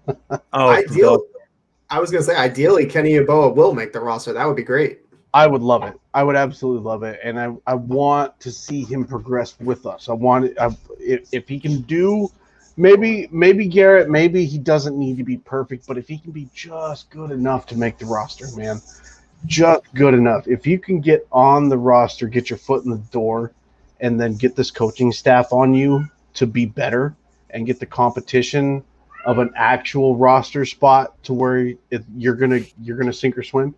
was going to say, ideally, Kenny Yeboah will make the roster. That would be great.
I would love it. I would absolutely love it, and I want to see him progress with us. If he can do, maybe Garrett, maybe he doesn't need to be perfect, but if he can be just good enough to make the roster, man, just good enough. If you can get on the roster, get your foot in the door, and then get this coaching staff on you to be better and get the competition of an actual roster spot to where you're gonna sink or swim,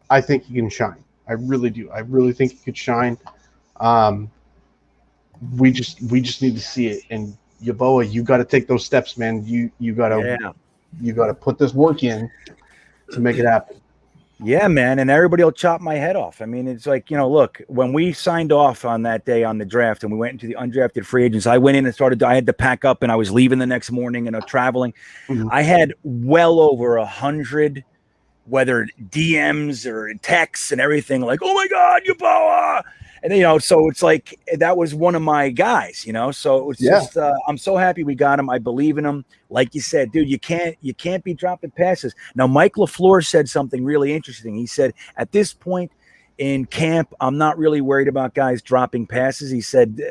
I think he can shine. I really do. I really think he could shine. We just need to see it. And Yeboah, you got to take those steps, man. You got to put this work in to make it happen.
Yeah, man, and everybody will chop my head off. I mean, it's like, look, when we signed off on that day on the draft and we went into the undrafted free agents, I went in and I had to pack up and I was leaving the next morning and traveling. Mm-hmm. I had well over 100, whether DMs or texts and everything, like, oh my God, Yeboah. And, so it's like, that was one of my guys, so it's just, I'm so happy we got him. I believe in him. Like you said, dude, you can't be dropping passes. Now, Mike LaFleur said something really interesting. He said, at this point in camp, I'm not really worried about guys dropping passes. He said,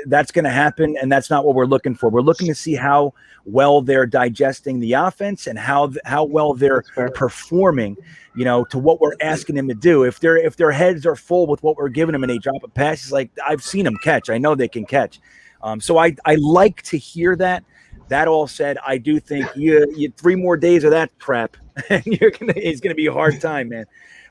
that's going to happen. And that's not what we're looking for. We're looking to see how well they're digesting the offense and how well they're performing, to what we're asking them to do. If their heads are full with what we're giving them and they drop a pass, it's like, I've seen them catch. I know they can catch. So I like to hear that. That all said, I do think you 3 more days of that crap, and it's going to be a hard time, man.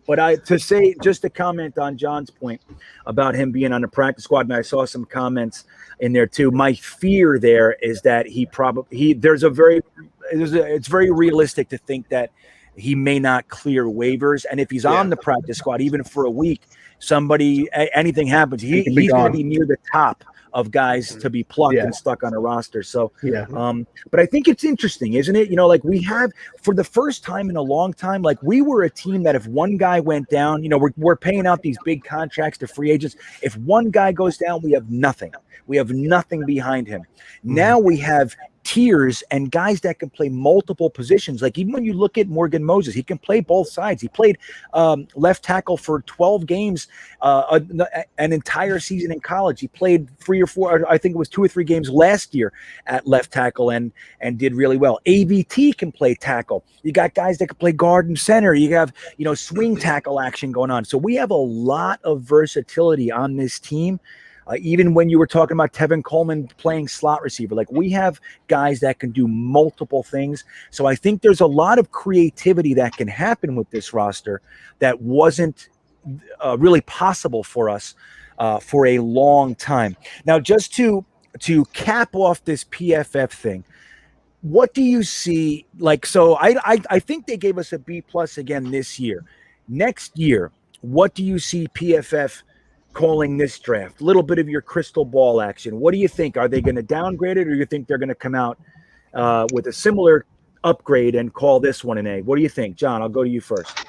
But just to comment on John's point about him being on the practice squad, and I saw some comments in there too. My fear there is that it's very realistic to think that he may not clear waivers, and if he's on the practice squad, even for a week, anything happens, he's going to be near the top of guys to be plucked and stuck on a roster. So, but I think it's interesting, isn't it? Like we have, for the first time in a long time, like we were a team that if one guy went down, we're paying out these big contracts to free agents. If one guy goes down, we have nothing. We have nothing behind him. Now we have tiers and guys that can play multiple positions. Like even when you look at Morgan Moses, he can play both sides. He played left tackle for 12 games, an entire season in college. He played 3 or 4, I think it was 2 or 3 games last year at left tackle and did really well. AVT can play tackle. You got guys that can play guard and center. You have, swing tackle action going on. So we have a lot of versatility on this team. Even when you were talking about Tevin Coleman playing slot receiver, like we have guys that can do multiple things. So I think there's a lot of creativity that can happen with this roster that wasn't really possible for us for a long time. Now, just to cap off this PFF thing, what do you see? Like, so I think they gave us a B+ again this year. Next year, what do you see PFF calling this draft? A little bit of your crystal ball action. What do you think? Are they going to downgrade it, or you think they're going to come out with a similar upgrade and call this one an A? What do you think, John? I'll go to you first.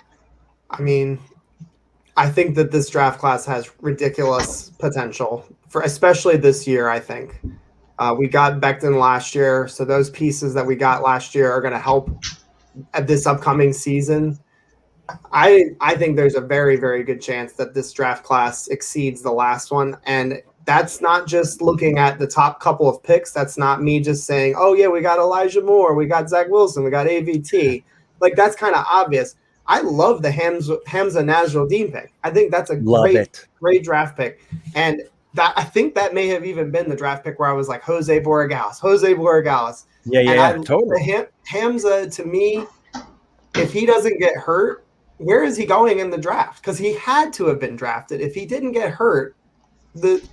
I mean, I think that this draft class has ridiculous potential for, especially this year. I think we got Becton last year, so those pieces that we got last year are going to help at this upcoming season. I think there's a very, very good chance that this draft class exceeds the last one. And that's not just looking at the top couple of picks. That's not me just saying, oh, yeah, we got Elijah Moore, we got Zach Wilson, we got AVT. Like, that's kind of obvious. I love the Hamza Nasruddin pick. I think that's a great draft pick. And that I think that may have even been the draft pick where I was like Jose Borregales. And
Yeah, totally.
Hamza, to me, if he doesn't get hurt, where is he going in the draft? Because he had to have been drafted. If he didn't get hurt,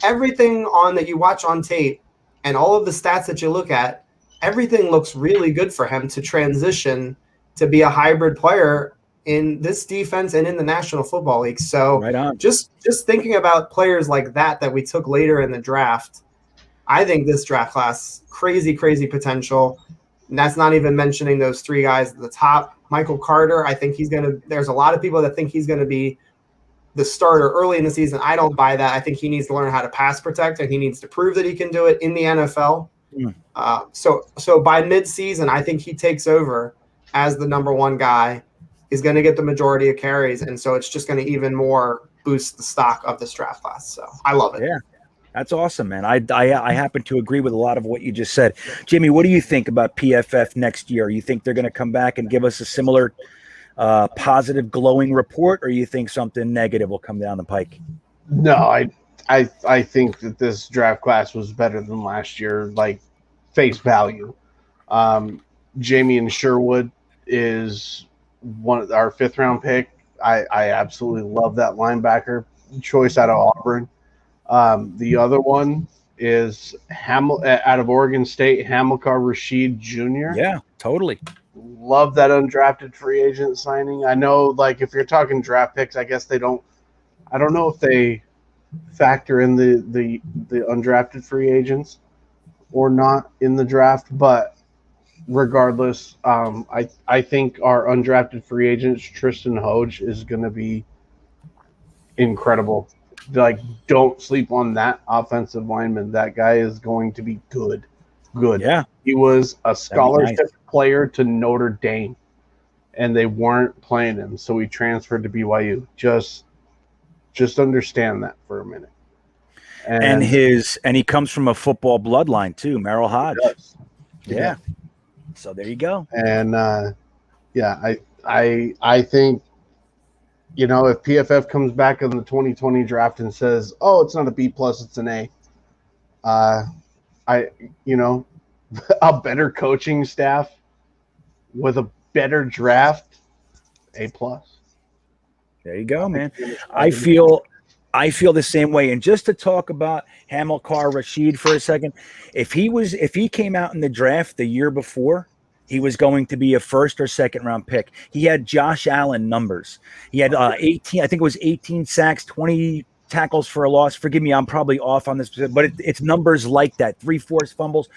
everything on that you watch on tape and all of the stats that you look at, everything looks really good for him to transition to be a hybrid player in this defense and in the National Football League. So
right on.
just thinking about players like that we took later in the draft, I think this draft class, crazy potential. And that's not even mentioning those three guys at the top. Michael Carter, I think there's a lot of people that think he's going to be the starter early in the season. I don't buy that. I think he needs to learn how to pass protect, and he needs to prove that he can do it in the NFL. So by mid-season, I think he takes over as the number one guy. He's going to get the majority of carries, and so it's just going to even more boost the stock of this draft class. So I love it.
Yeah, that's awesome, man. I happen to agree with a lot of what you just said. Jimmy, what do you think about PFF next year? You think they're going to come back and give us a similar positive, glowing report, or you think something negative will come down the pike?
No, I think that this draft class was better than last year, like face value. Jamie and Sherwood is one of our 5th round pick. I absolutely love that linebacker choice out of Auburn. The other one is out of Oregon State, Hamilcar Rashed Jr.
Yeah, totally.
Love that undrafted free agent signing. I know, like, if you're talking draft picks, I guess I don't know if they factor in the undrafted free agents or not in the draft, but regardless, I think our undrafted free agents, Tristan Hoge, is going to be incredible. Like, don't sleep on that offensive lineman. That guy is going to be good.
Yeah.
He was a scholarship player to Notre Dame, and they weren't playing him, so he transferred to BYU. Just understand that for a minute.
And he comes from a football bloodline too, Merrill Hodge. Yeah. So there you go.
And I think, if PFF comes back in the 2020 draft and says, "Oh, it's not a B+, it's an A," a better coaching staff with a better draft, A+.
There you go, man. I feel the same way. And just to talk about Hamilcar Rashed for a second, if he came out in the draft the year before, he was going to be a 1st or 2nd round pick. He had Josh Allen numbers. He had 18, I think it was 18 sacks, 20 tackles for a loss. Forgive me, I'm probably off on this, but it's numbers like that, 3 forced fumbles.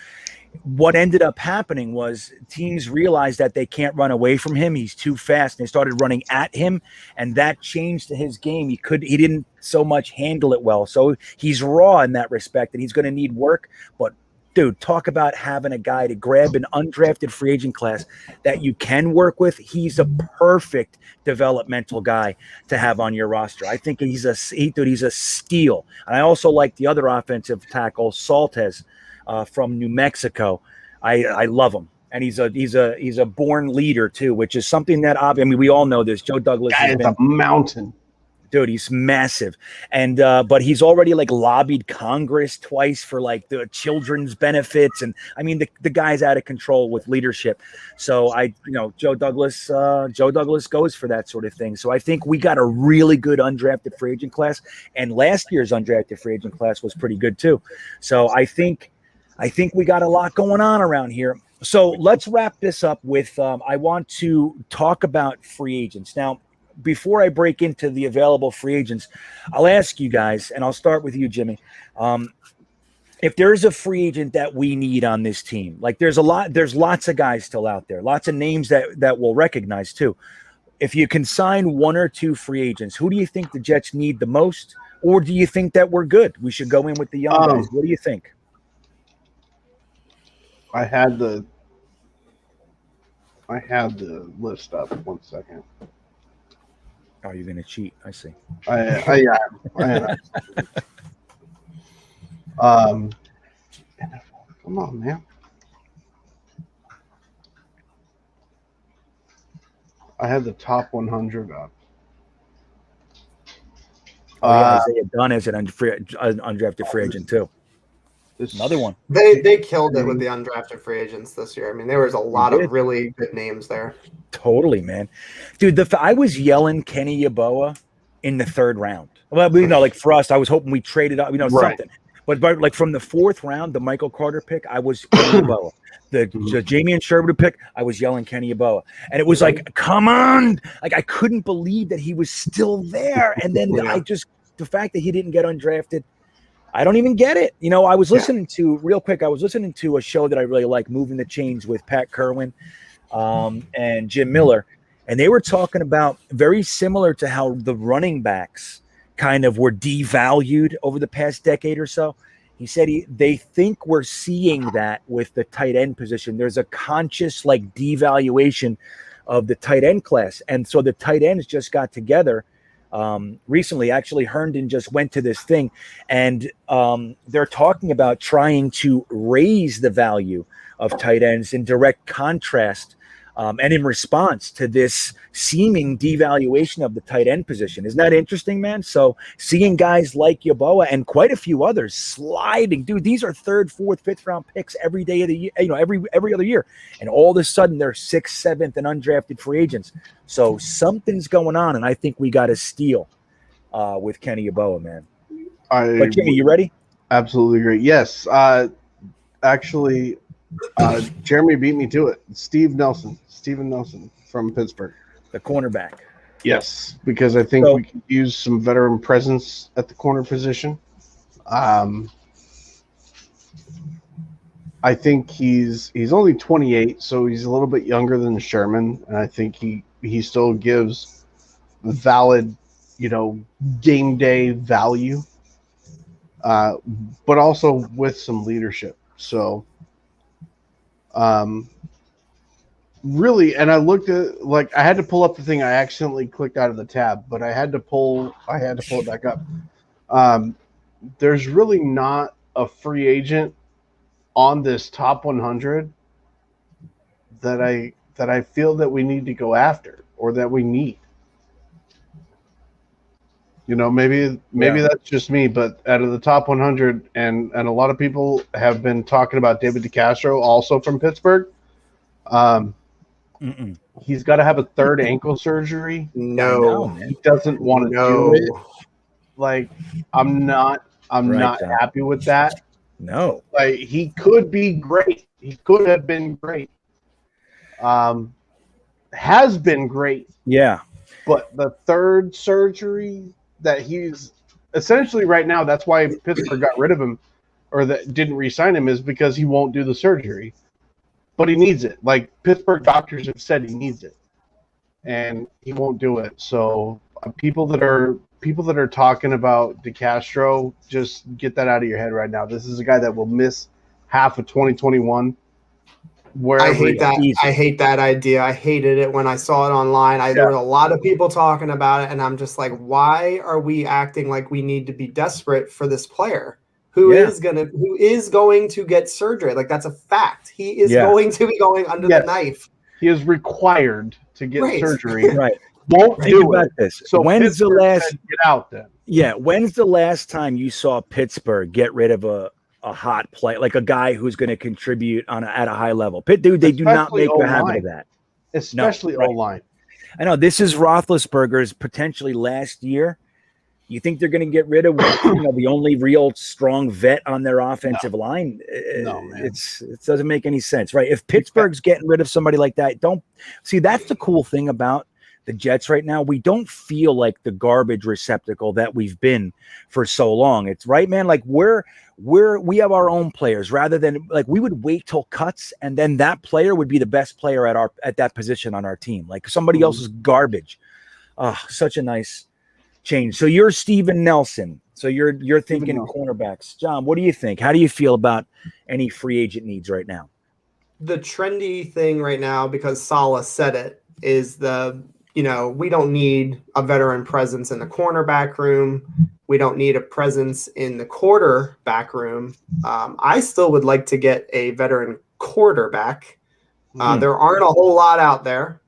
What ended up happening was teams realized that they can't run away from him. He's too fast, and they started running at him, and that changed his game. He didn't so much handle it well. So he's raw in that respect, and he's going to need work. But dude, talk about having a guy to grab an undrafted free agent class that you can work with. He's a perfect developmental guy to have on your roster. I think he's a steal. And I also like the other offensive tackle, Saltez, from New Mexico. I love him, and he's a born leader too, which is something that we all know this. Joe Douglas
is a mountain,
dude. He's massive, and but he's already like lobbied Congress twice for like the children's benefits, and I mean the guy's out of control with leadership. So Joe Douglas goes for that sort of thing. So I think we got a really good undrafted free agent class, and last year's undrafted free agent class was pretty good too. So I think we got a lot going on around here. So let's wrap this up with I want to talk about free agents. Now, before I break into the available free agents, I'll ask you guys, and I'll start with you, Jimmy. If there's a free agent that we need on this team, like there's lots of guys still out there, lots of names that we'll recognize too. If you can sign 1 or 2 free agents, who do you think the Jets need the most? Or do you think that we're good? We should go in with the young guys. What do you think?
I had the list up. 1 second.
Oh, you're gonna cheat. I see.
I am. Come on, man. I had the top 100 up.
Oh yeah, Isaiah Dunn is an undrafted free agent too. Another one.
They killed it with the undrafted free agents this year. I mean, there was a lot of really good names there.
Totally, man. Dude, I was yelling Kenny Yeboah in the 3rd round. Well, like for us, I was hoping we traded up, something. But like from the 4th round, the Michael Carter pick, I was Kenny Yeboah. The Jamie and Sherwood pick, I was yelling Kenny Yeboah. And it was like, come on. Like, I couldn't believe that he was still there. And then the fact that he didn't get undrafted, I don't even get it. I was listening to, real quick, a show that I really like, Moving the Chains with Pat Kerwin and Jim Miller. And they were talking about very similar to how the running backs kind of were devalued over the past decade or so. He said they think we're seeing that with the tight end position. There's a conscious devaluation of the tight end class. And so the tight ends just got together recently. Actually, Herndon just went to this thing, and they're talking about trying to raise the value of tight ends in direct contrast and in response to this seeming devaluation of the tight end position. Isn't that interesting, man? So seeing guys like Yeboah and quite a few others sliding, dude, these are 3rd, 4th, 5th round picks every day of the year, every other year. And all of a sudden they're 6th, 7th and undrafted free agents. So something's going on, and I think we got to steal with Kenny Yeboah, man. But Jimmy, you ready?
Absolutely agree. Yes. Actually, Jeremy beat me to it. Steven Nelson from Pittsburgh.
The cornerback.
Yes, because I think we could use some veteran presence at the corner position. I think he's only 28, so he's a little bit younger than Sherman, and I think he still gives valid, game day value, but also with some leadership. So, really, and I looked at I had to pull up the thing. I accidentally clicked out of the tab, but I had to pull it back up. There's really not a free agent on this top 100 that I feel that we need to go after or that we need. Maybe that's just me, but out of the top 100, and a lot of people have been talking about David DeCastro, also from Pittsburgh. He's got to have a 3rd ankle surgery.
No,
he doesn't want to do it. I'm not happy with that.
No,
he could be great. He could have been great. Has been great.
Yeah,
but the 3rd surgery that he's essentially right now, that's why Pittsburgh got rid of him or that didn't re-sign him, is because he won't do the surgery. But he needs it. Pittsburgh doctors have said he needs it, and he won't do it. So people that are talking about DeCastro, just get that out of your head right now. This is a guy that will miss half of 2021.
I hate that. I hate that idea. I hated it when I saw it online. There were a lot of people talking about it, and I'm just like, why are we acting like we need to be desperate for this player who is going to get surgery? That's a fact. He is going to be going under the knife.
He is required to get surgery.
Right.
Won't do it.
This. So when's the last?
Get out then.
Yeah. When's the last time you saw Pittsburgh get rid of a hot play, like a guy who's going to contribute at a high level? They do not make a habit of that.
Especially O-line.
I know this is Roethlisberger's potentially last year. You think they're going to get rid of the only real strong vet on their offensive line?
No, man.
It doesn't make any sense, right? If Pittsburgh's getting rid of somebody like that, that's the cool thing about the Jets right now. We don't feel like the garbage receptacle that we've been for so long. It's right, man. We have our own players rather than we would wait till cuts and then that player would be the best player at that position on our team. Somebody else is garbage. Oh, such a nice change. So you're Steven Nelson. So you're thinking cornerbacks. John, what do you think? How do you feel about any free agent needs right now?
The trendy thing right now, because Saleh said it, is we don't need a veteran presence in the cornerback room. We don't need a presence in the quarterback room. I still would like to get a veteran quarterback. There aren't a whole lot out there.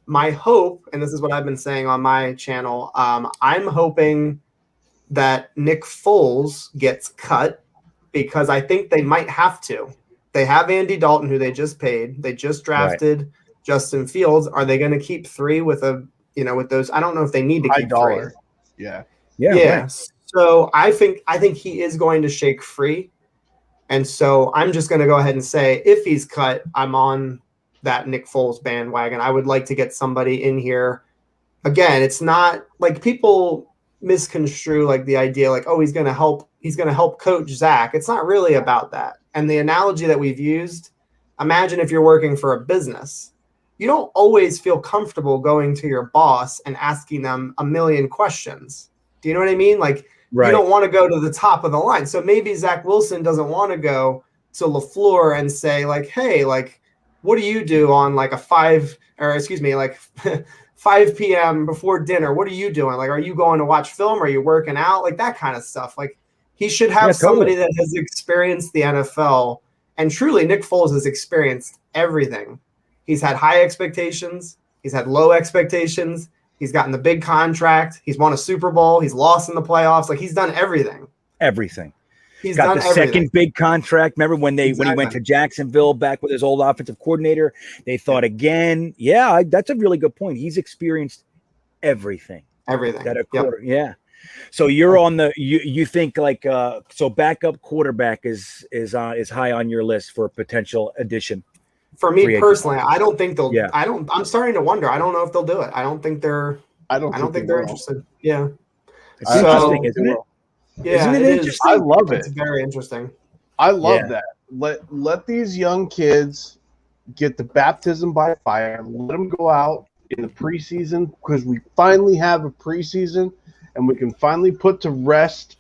My hope, and this is what I've been saying on my channel, I'm hoping that Nick Foles gets cut because I think they might have to. They have Andy Dalton, who they just paid. They just drafted Justin Fields. Are they going to keep 3 with with those? I don't know if they need to
High
keep
dollar.
3.
Yeah. Right.
So I think he is going to shake free. And so I'm just going to go ahead and say, if he's cut, I'm on that Nick Foles bandwagon. I would like to get somebody in here. Again, it's not like people misconstrue like the idea like, oh, he's going to help coach Zach. It's not really about that. And the analogy that we've used, imagine if you're working for a business. You don't always feel comfortable going to your boss and asking them a million questions. Do you know what I mean? Like, you don't want to go to the top of the line. So maybe Zach Wilson doesn't want to go to LaFleur and say like, hey, like, what do you do on like 5 p.m. before dinner? What are you doing? Like, are you going to watch film? Are you working out? Like that kind of stuff. Like he should have somebody that has experienced the NFL. And truly, Nick Foles has experienced everything. He's had high expectations. He's had low expectations. He's gotten the big contract. He's won a Super Bowl. He's lost in the playoffs. Like he's done everything. He's got the second
big contract. Remember when he went to Jacksonville back with his old offensive coordinator? They thought again. Yeah, that's a really good point. He's experienced everything.
That
a quarter. Yep. Yeah. So you're on the you think like so backup quarterback is high on your list for potential addition.
For me personally, I don't think they'll. Yeah. I'm starting to wonder. I don't know if they'll do it. I don't think they're interested. Yeah.
It's interesting, isn't it?
Yeah,
isn't it interesting?
I love it.
It's very interesting.
I love that. Let these young kids get the baptism by fire. Let them go out in the preseason because we finally have a preseason and we can finally put to rest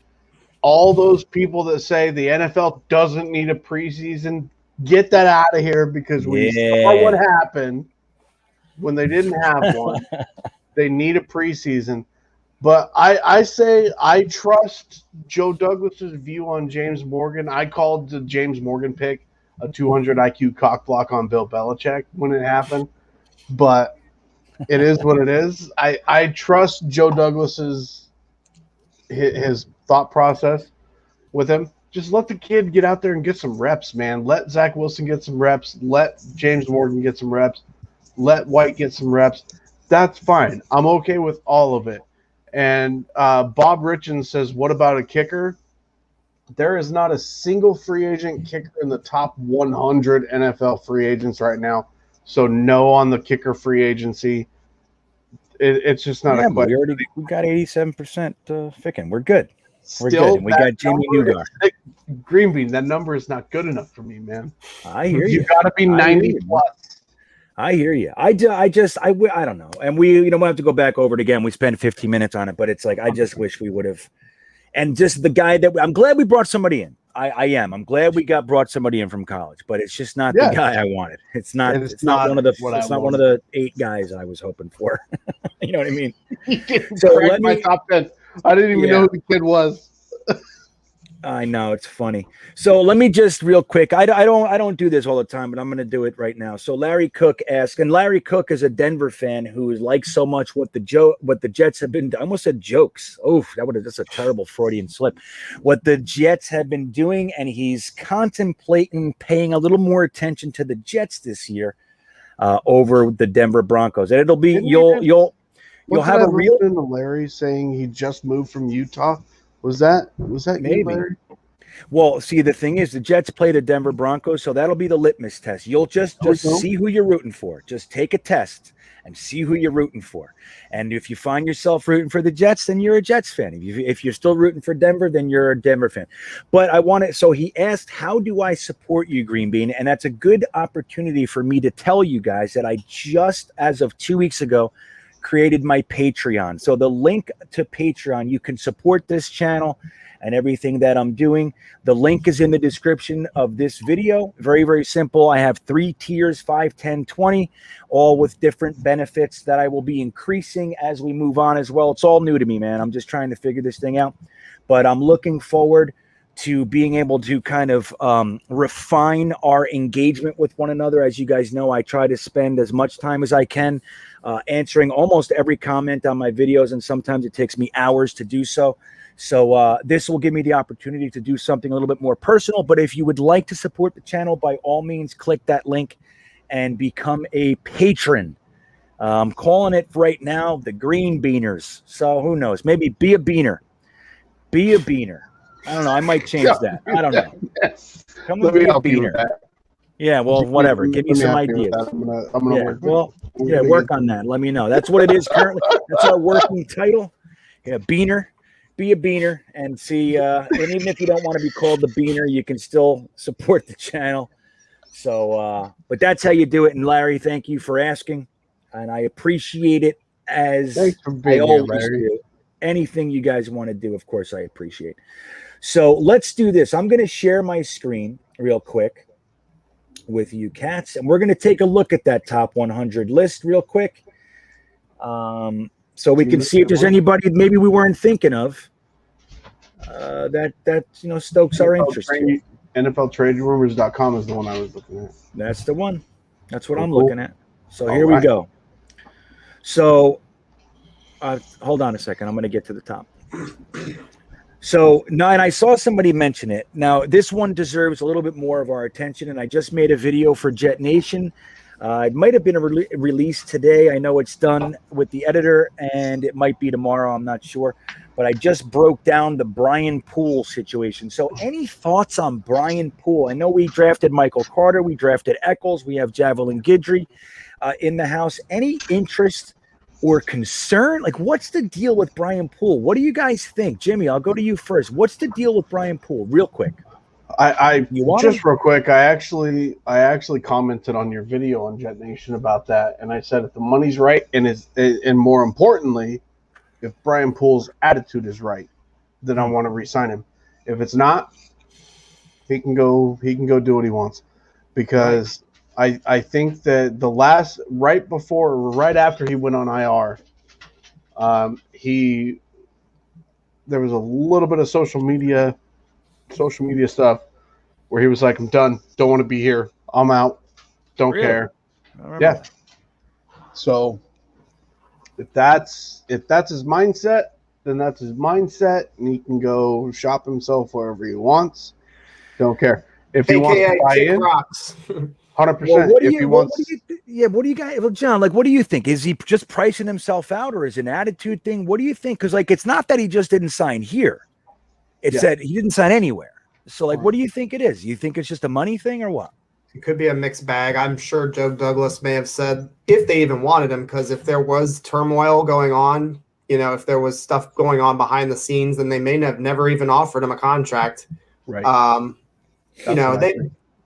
all those people that say the NFL doesn't need a preseason. Get that out of here because we saw what happened when they didn't have one. They need a preseason. But I say I trust Joe Douglas's view on James Morgan. I called the James Morgan pick a 200 IQ cock block on Bill Belichick when it happened. But it is what it is. I trust Joe Douglas's his thought process with him. Just let the kid get out there and get some reps, man. Let Zach Wilson get some reps. Let James Morgan get some reps. Let White get some reps. That's fine. I'm okay with all of it. And Bob Richens says, what about a kicker? There is not a single free agent kicker in the top 100 NFL free agents right now. So no on the kicker free agency. It's just not a question.
We got 87% ficking. We're good. We're good. And we got Jimmy Newgar.
GreenBean, that number is not good enough for me, man.
I hear you.
You got to be 90 plus.
I hear you. I don't know. And we'll have to go back over it again. We spent 15 minutes on it, but it's like, I just wish we would have. And just the guy I'm glad we brought somebody in. I am. I'm glad we brought somebody in from college, but it's just not the guy I wanted. It's not one of the 8 guys I was hoping for. You know what I mean?
So let me my top 10. I didn't even know who the kid was.
I know, it's funny. So let me just real quick. I don't do this all the time, but I'm going to do it right now. So Larry Cook asked, and Larry Cook is a Denver fan who likes so much what the Jets have been. I almost said jokes. Oh, that's a terrible Freudian slip. What the Jets have been doing, and he's contemplating paying a little more attention to the Jets this year over the Denver Broncos. And it'll be you'll have a real.
Larry saying he just moved from Utah. Was that
maybe?
You, Larry?
Well, see, the thing is, the Jets play the Denver Broncos, so that'll be the litmus test. You'll just see who you're rooting for. Just take a test and see who you're rooting for. And if you find yourself rooting for the Jets, then you're a Jets fan. If you're still rooting for Denver, then you're a Denver fan. But so he asked, how do I support you, GreenBean? And that's a good opportunity for me to tell you guys that I just, as of 2 weeks ago, created my Patreon. So the link to Patreon, you can support this channel and everything that I'm doing. The link is in the description of this video. Very, very simple. I have 3 tiers, 5, 10, 20, all with different benefits that I will be increasing as we move on as well. It's all new to me, man. I'm just trying to figure this thing out, but I'm looking forward to being able to kind of refine our engagement with one another. As you guys know, I try to spend as much time as I can answering almost every comment on my videos, and sometimes it takes me hours to do so. So this will give me the opportunity to do something a little bit more personal. But if you would like to support the channel, by all means, click that link and become a patron. I'm calling it right now the Green Beaners. So who knows? Maybe be a beaner. Be a beaner. I don't know. I might change that. I don't know.
Yes.
Come
Let
and
me
be a
help you with
beaner.
that.
Yeah, well, whatever. Give me
Let
some
help you with
ideas.
that. I'm gonna
Yeah,
work.
well, yeah, work on that. Let me know. That's what it is currently. That's our working title. Yeah, beaner. Be a beaner and see. And even if you don't want to be called the beaner, you can still support the channel. So, but that's how you do it. And Larry, thank you for asking, and I appreciate it as
Thanks for
I
being here,
always
Larry.
do. Anything you guys want to do, of course, I appreciate. So let's do this. I'm going to share my screen real quick with you cats, and we're going to take a look at that top 100 list real quick, so we can see if there's anybody maybe we weren't thinking of that stokes our interest here.
NFLTradeRumors.com is the one I was looking at.
That's the one. That's what I'm
Cool.
looking at. So here we go. So hold on a second. I'm going to get to the top. So now, and I saw somebody mention it. Now, this one deserves a little bit more of our attention, and I just made a video for Jetnation. It might have been released today. I know it's done with the editor, and it might be tomorrow. I'm not sure. But I just broke down the Brian Poole situation. So any thoughts on Brian Poole? I know we drafted Michael Carter. We drafted Eccles. We have Javelin Guidry in the house. Any interest or concern? Like, what's the deal with Brian Poole? What do you guys think? Jimmy, I'll go to you first. What's the deal with Brian Poole? Real quick.
Real quick, I actually commented on your video on Jetnation about that, and I said if the money's right and more importantly, if Brian Poole's attitude is right, then I want to re-sign him. If it's not, he can go do what he wants, because I think that right after he went on IR, there was a little bit of social media stuff where he was like, I'm done, don't want to be here, I'm out, don't care. Yeah. That. So if that's his mindset, then that's his mindset, and he can go shop himself wherever he wants. Don't care. If he wants to buy in, 100%. If he wants,
what do you guys? Well, John, like, what do you think? Is he just pricing himself out, or is it an attitude thing? What do you think? Because, like, it's not that he just didn't sign here; it's that he didn't sign anywhere. So, like, what do you think it is? You think it's just a money thing, or what?
It could be a mixed bag. I'm sure Joe Douglas may have said if they even wanted him, because if there was turmoil going on, if there was stuff going on behind the scenes, then they may have never even offered him a contract.
Right.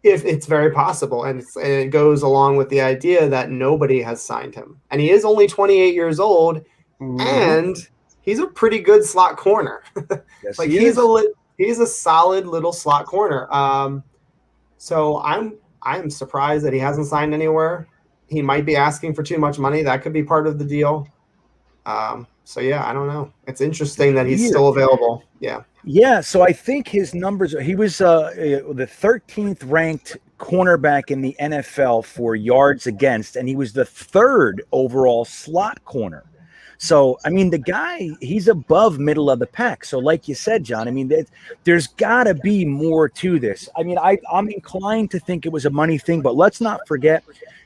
If it's very possible, and it goes along with the idea that nobody has signed him, and he is only 28 years old, and he's a pretty good slot corner.
Yes,
like he's a solid little slot corner. So I'm surprised that he hasn't signed anywhere. He might be asking for too much money. That could be part of the deal. So yeah, I don't know. It's interesting that he's still available. Yeah.
Yeah. So I think his numbers, he was the 13th ranked cornerback in the NFL for yards against, and he was the 3rd overall slot corner. So, I mean, the guy, he's above middle of the pack. So like you said, John, I mean, there's got to be more to this. I mean, I'm inclined to think it was a money thing, but let's not forget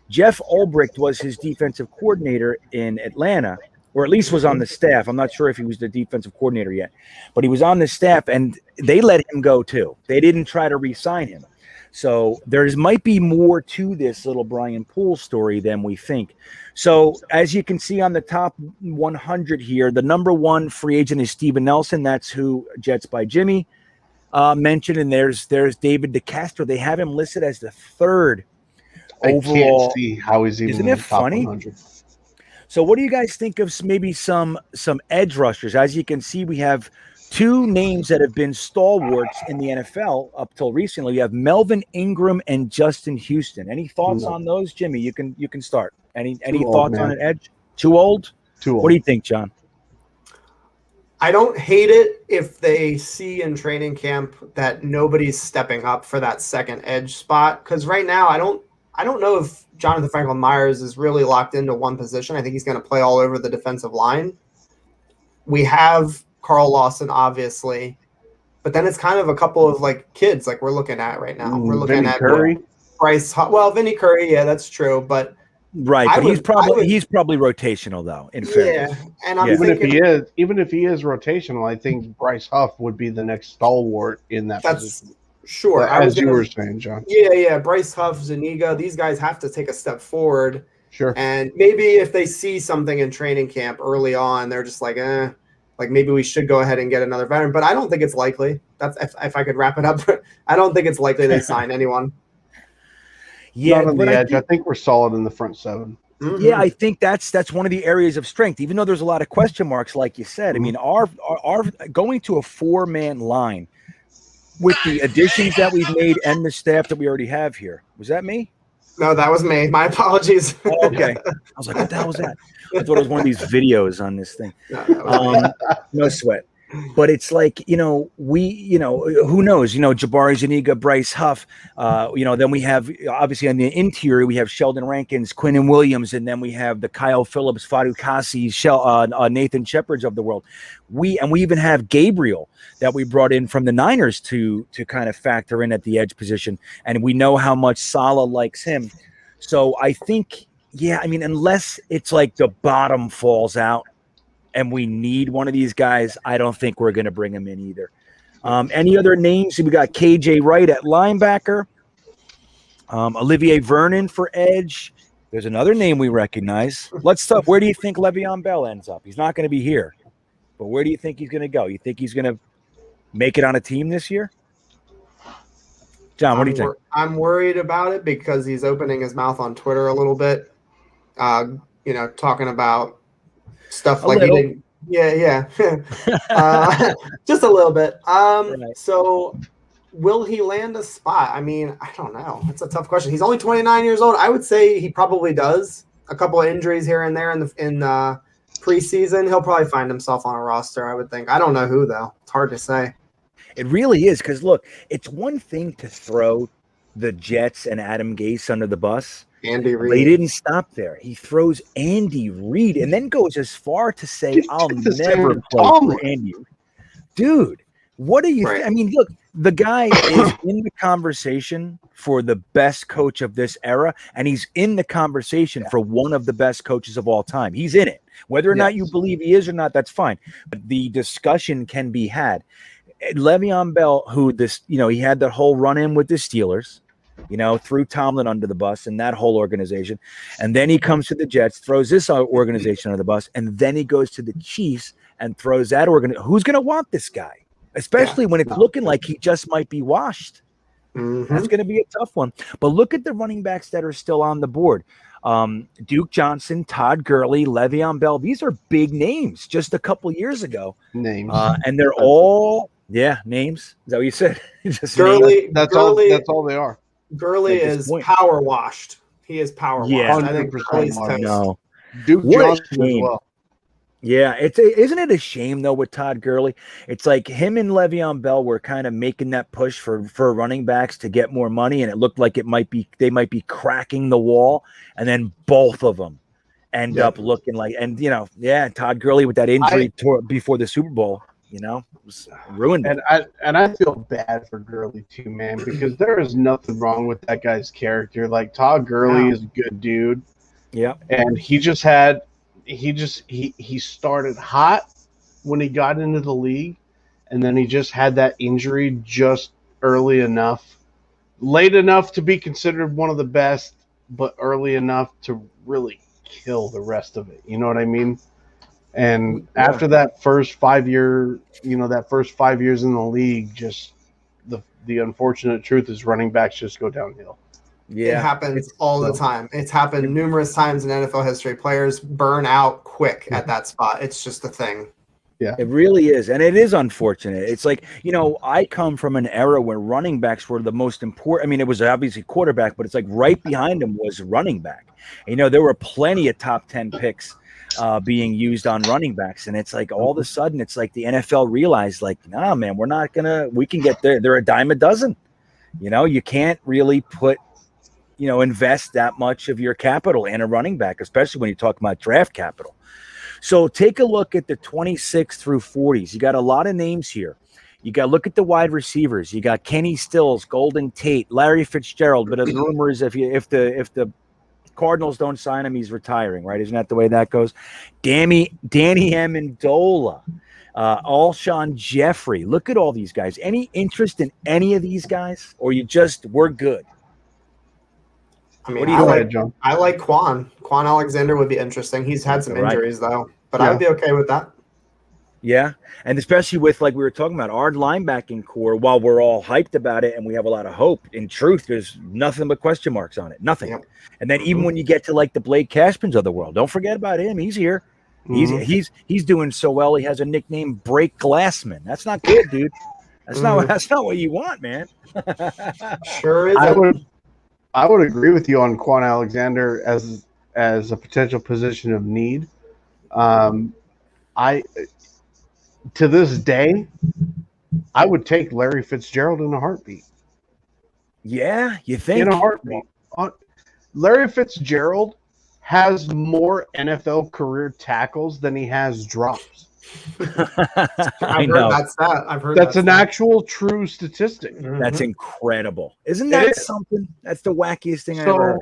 Jeff Ulbricht was his defensive coordinator in Atlanta, or at least was on the staff. I'm not sure if he was the defensive coordinator yet, but he was on the staff, and they let him go too. They didn't try to re-sign him. So there might be more to this little Brian Poole story than we think. So as you can see on the top 100 here, the number 1 free agent is Steven Nelson. That's who Jets by Jimmy mentioned. And there's David DeCastro. They have him listed as the 3rd overall.
I can't see how he's even
Isn't
in
it
the top
funny?
100.
So what do you guys think of maybe some edge rushers? As you can see, we have 2 names that have been stalwarts in the NFL up till recently. You have Melvin Ingram and Justin Houston. Any thoughts on those, Jimmy? You can start. Any thoughts on an edge? Too old?
Too old.
What do you think, John?
I don't hate it if they see in training camp that nobody's stepping up for that second edge spot, because right now I don't I don't know if Jonathan Franklin Myers is really locked into one position. I think he's going to play all over the defensive line. We have Carl Lawson, obviously, but then it's kind of a couple of like kids like we're looking at right now. We're looking
Vinny
at
Curry.
Bryce. Well, Vinny Curry, yeah, that's true, but
Right, but he's probably rotational though. In fairness,
and I'm
even
thinking,
if he is rotational, I think Bryce Huff would be the next stalwart in that position.
Sure.
As you were saying, John.
Yeah. Bryce Huff, Zuniga, these guys have to take a step forward.
Sure.
And maybe if they see something in training camp early on, they're just like, like maybe we should go ahead and get another veteran. But I don't think it's likely. That's if I could wrap it up. I don't think it's likely they sign anyone.
Yeah, not on the edge. I think we're solid in the front seven.
Mm-hmm. Yeah, I think that's one of the areas of strength. Even though there's a lot of question marks, like you said. I mean, our going to a 4-man line with the additions that we've made and the staff that we already have here. Was that me?
No, that was me. My apologies.
Oh, okay. I was like, what the hell was that? I thought it was one of these videos on this thing. No sweat. But it's like, who knows? Jabari Zuniga, Bryce Huff. Then we have, obviously, on the interior, we have Sheldon Rankins, Quinnen Williams, and then we have the Kyle Phillips, Fadu Kasi, Nathan Shepherds of the world. We even have Gabriel that we brought in from the Niners to kind of factor in at the edge position. And we know how much Saleh likes him. So I think, unless it's like the bottom falls out, and we need one of these guys, I don't think we're going to bring him in either. Any other names? We got KJ Wright at linebacker, Olivier Vernon for edge. There's another name we recognize. Let's stop. Where do you think Le'Veon Bell ends up? He's not going to be here, but where do you think he's going to go? You think he's going to make it on a team this year? John, what do you think?
I'm worried about it because he's opening his mouth on Twitter a little bit, talking about stuff like he didn't. Yeah. Just a little bit. Right. So will he land a spot? I mean, I don't know. It's a tough question. He's only 29 years old. I would say he probably does. A couple of injuries here and there in the preseason. He'll probably find himself on a roster, I would think. I don't know who, though. It's hard to say.
It really is because, look, it's one thing to throw the Jets and Adam Gase under the bus.
Andy Reid.
But he didn't stop there. He throws Andy Reid and then goes as far to say, I'll never play for Andy. Dude, what do you think? I mean, look, the guy is in the conversation for the best coach of this era, and he's in the conversation for one of the best coaches of all time. He's in it. Whether or not you believe he is or not, that's fine. But the discussion can be had. Le'Veon Bell, who he had that whole run-in with the Steelers, threw Tomlin under the bus and that whole organization. And then he comes to the Jets, throws this organization under the bus, and then he goes to the Chiefs and throws that organization. Who's going to want this guy? Especially when it's looking like he just might be washed. Mm-hmm. That's going to be a tough one. But look at the running backs that are still on the board. Duke Johnson, Todd Gurley, Le'Veon Bell. These are big names just a couple years ago.
Names.
And they're all, names. Is that what you said? Just
Gurley.
That's all they are.
Gurley is power washed. He is power washed. I think Gurley's toast.
No.
Duke Johnson as well.
Yeah, isn't it a shame though with Todd Gurley? It's like him and Le'Veon Bell were kind of making that push for running backs to get more money, and it looked like they might be cracking the wall, and then both of them end up looking like, and Todd Gurley with that injury before the Super Bowl. Was ruined.
And I feel bad for Gurley too, man, because there is nothing wrong with that guy's character. Like Todd Gurley is a good dude.
Yeah.
And he started hot when he got into the league, and then he just had that injury just early enough, late enough to be considered one of the best, but early enough to really kill the rest of it. You know what I mean? And after that first 5 year, that first 5 years in the league, just the unfortunate truth is running backs just go downhill.
Yeah, it happens all the time. It's happened numerous times in NFL history. Players burn out quick at that spot. It's just a thing.
Yeah,
it really is. And it is unfortunate. It's like, I come from an era where running backs were the most important. I mean, it was obviously quarterback, but it's like right behind him was running back. There were plenty of top 10 picks being used on running backs. And it's like all of a sudden it's like the NFL realized like, nah, man, we can get there. They're a dime a dozen. You can't really put, invest that much of your capital in a running back, especially when you talk about draft capital. So take a look at the 26 through 40s. You got a lot of names here. You got to look at the wide receivers. You got Kenny Stills, Golden Tate, Larry Fitzgerald. But the rumor is if the Cardinals don't sign him, he's retiring, right? Isn't that the way that goes? Danny Amendola, Alshon Jeffrey. Look at all these guys. Any interest in any of these guys, or we're good?
I mean, I like Quan. Quan Alexander would be interesting. He's had some injuries though, but I would be okay with that.
Yeah, and especially with, like we were talking about, our linebacking core, while we're all hyped about it and we have a lot of hope, in truth, there's nothing but question marks on it. Nothing. Yep. And then even when you get to like the Blake Cashmans of the world, don't forget about him. He's here. He's doing so well. He has a nickname, Break Glassman. That's not good, dude. That's not what you want, man.
Sure is.
I would agree with you on Quan Alexander as a potential position of need. To this day, I would take Larry Fitzgerald in a heartbeat.
Yeah, you think?
In a heartbeat. Larry Fitzgerald has more NFL career tackles than he has drops.
I know.
I've heard
that's an actual true statistic.
That's incredible. Isn't that something? That's the wackiest thing I ever heard.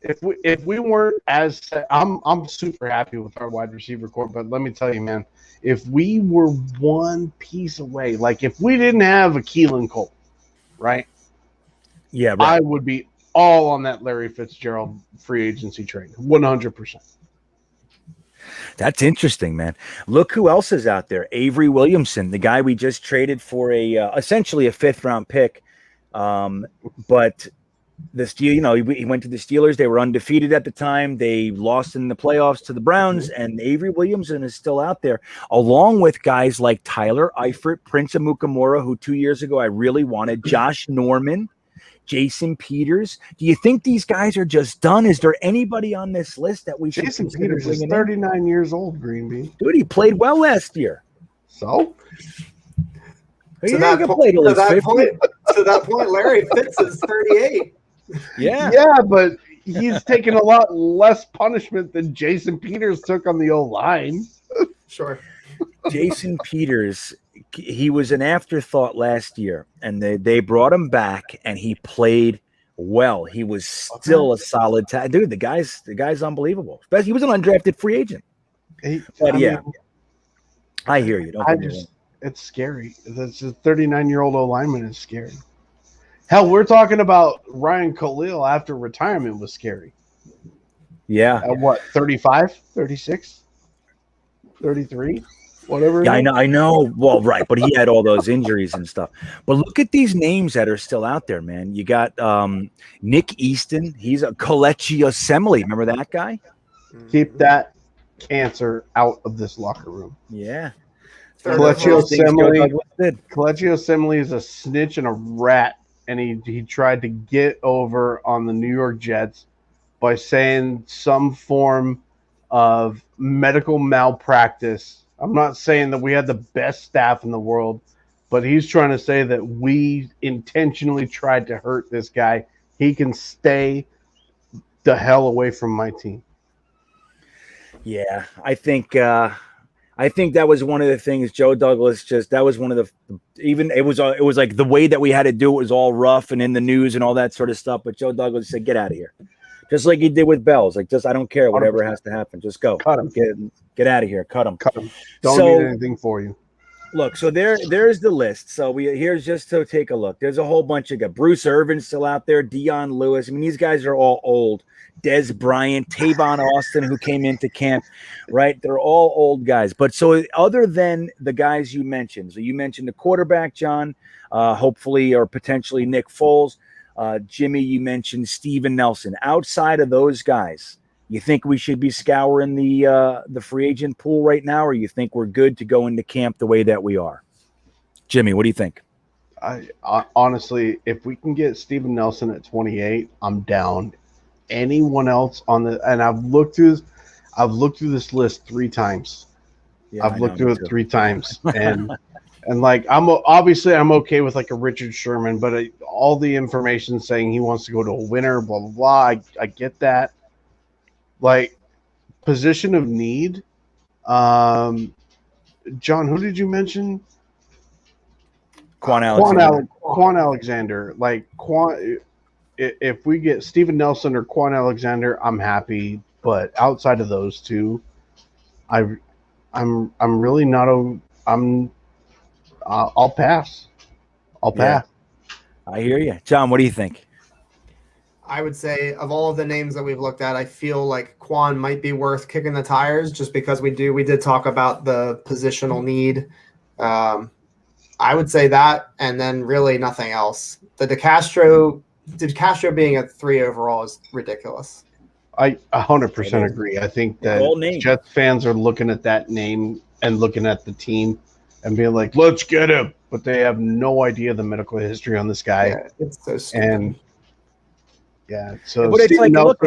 If we weren't as I'm super happy with our wide receiver core, but let me tell you, man, if we were one piece away, like if we didn't have a Keelan Cole, right?
Yeah, right.
I would be all on that Larry Fitzgerald free agency train, 100%.
That's interesting, man. Look who else is out there. Avery Williamson, the guy we just traded for essentially a 5th-round pick. But the he went to the Steelers. They were undefeated at the time. They lost in the playoffs to the Browns, and Avery Williamson is still out there, along with guys like Tyler Eifert, Prince Amukamara, who 2 years ago I really wanted, Josh Norman, Jason Peters. Do you think these guys are just done? Is there anybody on this list that we should
Jason Peters is 39 years old, Greenbean.
Dude, he played well last year.
So?
To that point, Larry Fitz is 38.
Yeah.
Yeah, but he's taken a lot less punishment than Jason Peters took on the O-line.
Sure.
Jason Peters, he was an afterthought last year, and they brought him back, and he played well. He was still a solid dude. The guy's unbelievable. But he was an undrafted free agent. I hear you.
It's scary. This 39-year-old O-lineman is scary. Hell, we're talking about Ryan Khalil after retirement was scary.
Yeah.
At what, 35, 36, 33? Whatever.
Yeah, I know. Well, right, but he had all those injuries and stuff. But look at these names that are still out there, man. You got Nick Easton. He's a Kelechi Osemele. Remember that guy?
Keep that cancer out of this locker room.
Yeah.
Kelechi Osemele is a snitch and a rat, and he tried to get over on the New York Jets by saying some form of medical malpractice. I'm not saying that we had the best staff in the world, but he's trying to say that we intentionally tried to hurt this guy. He can stay the hell away from my team.
Yeah, I think that was one of the things. Joe Douglas that was one of the it was like the way that we had to do it was all rough and in the news and all that sort of stuff. But Joe Douglas said, "Get out of here," just like he did with Bells. Like, I don't care, whatever 100%. Has to happen, just go.
Cut him.
Get out of here. Cut him.
Don't need anything for you.
Look, so there's the list. So here's just to take a look. There's a whole bunch of guys. Bruce Irvin's still out there. Dion Lewis. I mean, these guys are all old. Des Bryant, Tavon Austin, who came into camp, right? They're all old guys. But so other than the guys you mentioned, so you mentioned the quarterback, John, hopefully or potentially Nick Foles. Jimmy, you mentioned Steven Nelson. Outside of those guys, you think we should be scouring the free agent pool right now, or you think we're good to go into camp the way that we are? Jimmy, what do you think?
I honestly, if we can get Steven Nelson at 28, I'm down. Anyone else on the, and I've looked through this list 3 times.
Yeah,
I've looked through it 3 times, and And like I'm okay with like a Richard Sherman, but all the information saying he wants to go to a winner, blah blah blah. I get that. Like position of need. John, who did you mention?
Quan Alexander.
Quan Alexander. Like if we get Steven Nelson or Quan Alexander, I'm happy. But outside of those two, I'm really not a. I'll pass. I'll pass.
Yeah. I hear you, John. What do you think?
I would say of all of the names that we've looked at, I feel like Quan might be worth kicking the tires just because we did talk about the positional need. I would say that, and then really nothing else. The DeCastro being a 3 overall is ridiculous.
I 100% agree. I think that Jets fans are looking at that name and looking at the team and being like, let's get him. But they have no idea the medical history on this guy. Yeah,
it's so stupid.
And yeah, so
but it's like, look,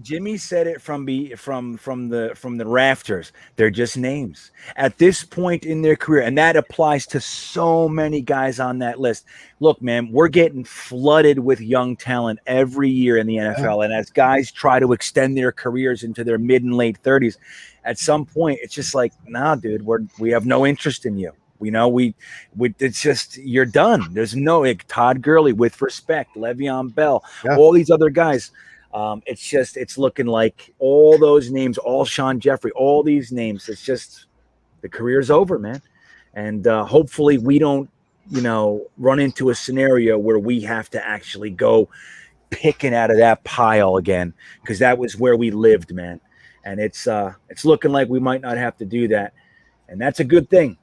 Jimmy
said it from the rafters. They're just names at this point in their career, and that applies to so many guys on that list. Look, man, we're getting flooded with young talent every year in the NFL, and as guys try to extend their careers into their mid and late 30s, at some point it's just like, nah, dude, we have no interest in you. It's just, you're done. There's no, like, Todd Gurley, with respect, Le'Veon Bell, all these other guys. It's looking like all those names, all Sean Jeffrey, all these names. It's just, the career's over, man. And hopefully we don't, run into a scenario where we have to actually go picking out of that pile again, because that was where we lived, man. And it's looking like we might not have to do that. And that's a good thing.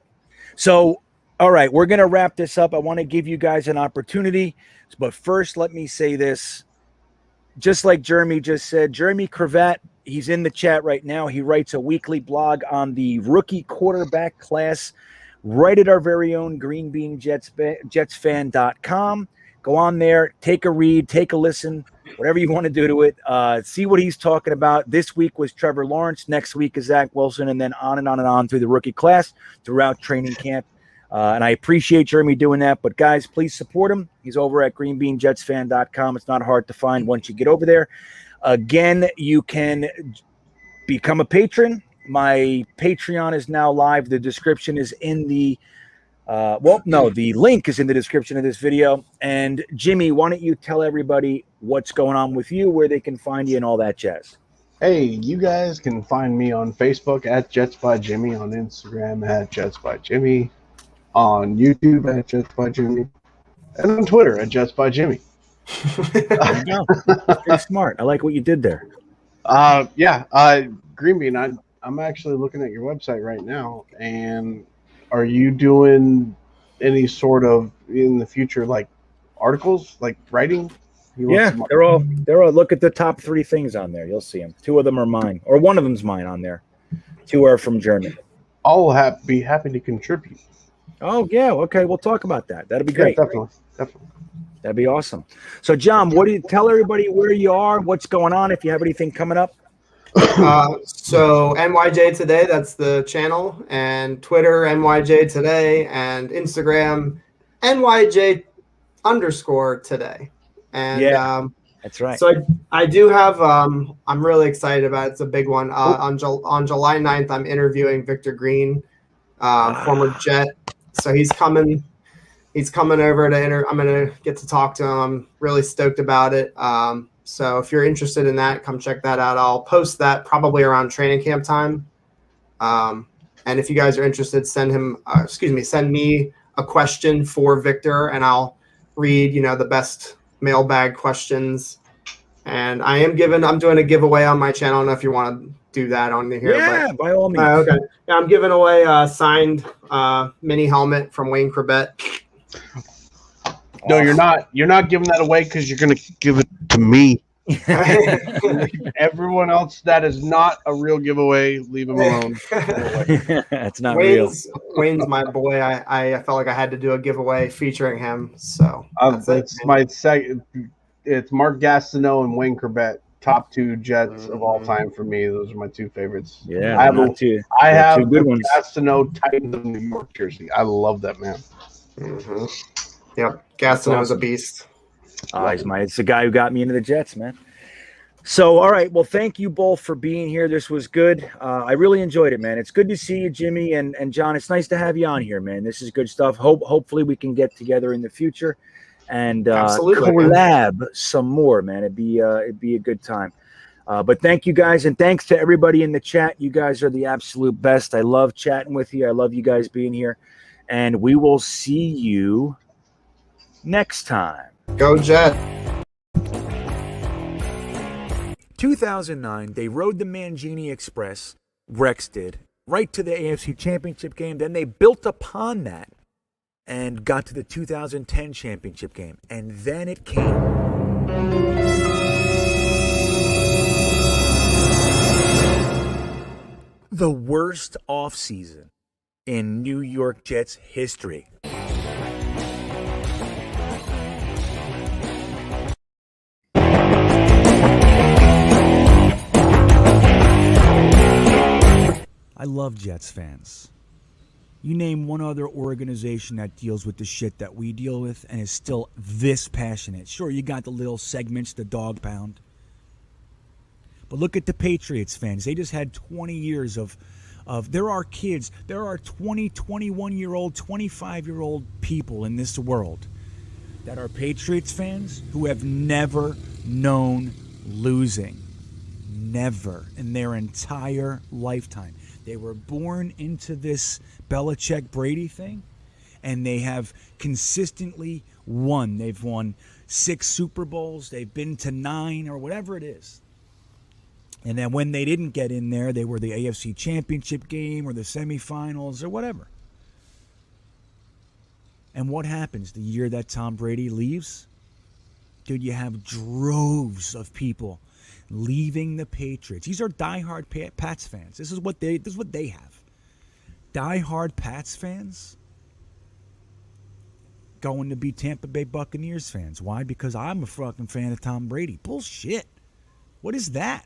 So, all right, we're going to wrap this up. I want to give you guys an opportunity. But first, let me say this. Just like Jeremy just said, Jeremy Cravat, he's in the chat right now. He writes a weekly blog on the rookie quarterback class right at our very own GreenBeanjetsfan.com. Go on there, take a read, take a listen, whatever you want to do to it. See what he's talking about. This week was Trevor Lawrence. Next week is Zach Wilson, and then on and on and on through the rookie class throughout training camp. And I appreciate Jeremy doing that. But, guys, please support him. He's over at GreenBeanjetsfan.com. It's not hard to find once you get over there. Again, you can become a patron. My Patreon is now live. The description is in the the link is in the description of this video. And Jimmy, why don't you tell everybody what's going on with you, where they can find you, and all that jazz?
Hey, you guys can find me on Facebook at JetsByJimmy, on Instagram at JetsByJimmy, on YouTube at JetsByJimmy, and on Twitter at JetsByJimmy.
There you go. Pretty smart. I like what you did there.
GreenBean, I'm actually looking at your website right now, and are you doing any sort of, in the future, like articles, like writing?
Yeah, they're all. Look at the top 3 things on there. You'll see them. 2 of them are mine, or 1 of them's mine on there. 2 are from Germany.
I'll be happy to contribute.
Oh yeah, okay. We'll talk about that. That'll be great.
Yeah, definitely.
That'd be awesome. So, John, what do you tell everybody where you are? What's going on? If you have anything coming up.
So NYJ Today, that's the channel, and Twitter NYJ Today, and Instagram NYJ_today. And
that's right.
So I do have I'm really excited about it. It's a big one. On July 9th, I'm interviewing Victor Green, former Jet. So he's coming over to I'm gonna get to talk to him. I'm really stoked about it. So if you're interested in that, come check that out. I'll post that probably around training camp time. And if you guys are interested, send me a question for Victor, and I'll read, the best mailbag questions. And I'm doing a giveaway on my channel. I don't know if you want to do that on here.
Yeah,
but,
by all means.
Okay. Yeah, I'm giving away a signed mini helmet from Wayne Corbett.
No, you're not. You're not giving that away because you're going to give it to me. Everyone else, that is not a real giveaway. Leave him alone.
It's not real.
Wayne's my boy. I felt like I had to do a giveaway featuring him. So
it's my second. It's Mark Gastineau and Wayne Corbett top two Jets of all time for me. Those are my two favorites.
Yeah,
I have
not two.
I have
two good
the
ones.
Gastineau Titans of New York jersey. I love that man.
Mm-hmm. Yep, Gastineau's a beast.
It's the guy who got me into the Jets, man. So, all right. Well, thank you both for being here. This was good. I really enjoyed it, man. It's good to see you, Jimmy and John. It's nice to have you on here, man. This is good stuff. Hopefully we can get together in the future and collab some more, man. It'd be a good time. But thank you guys, and thanks to everybody in the chat. You guys are the absolute best. I love chatting with you. I love you guys being here, and we will see you next time.
Go Jet.
2009, they rode the Mangini Express, Rex did, right to the AFC Championship game. Then they built upon that and got to the 2010 Championship game. And then it came. The worst offseason in New York Jets history. I love Jets fans. You name one other organization that deals with the shit that we deal with and is still this passionate. Sure, you got the little segments, the dog pound. But look at the Patriots fans. They just had 20 years of there are kids, there are 20, 21-year-old, 25-year-old people in this world that are Patriots fans who have never known losing. Never in their entire lifetime. They were born into this Belichick-Brady thing, and they have consistently won. They've won 6 Super Bowls. They've been to 9 or whatever it is. And then when they didn't get in there, they were the AFC Championship game or the semifinals or whatever. And what happens the year that Tom Brady leaves? Dude, you have droves of people leaving the Patriots. These are diehard Pats fans. This is what they have. Diehard Pats fans going to be Tampa Bay Buccaneers fans. Why? Because I'm a fucking fan of Tom Brady. Bullshit. What is that?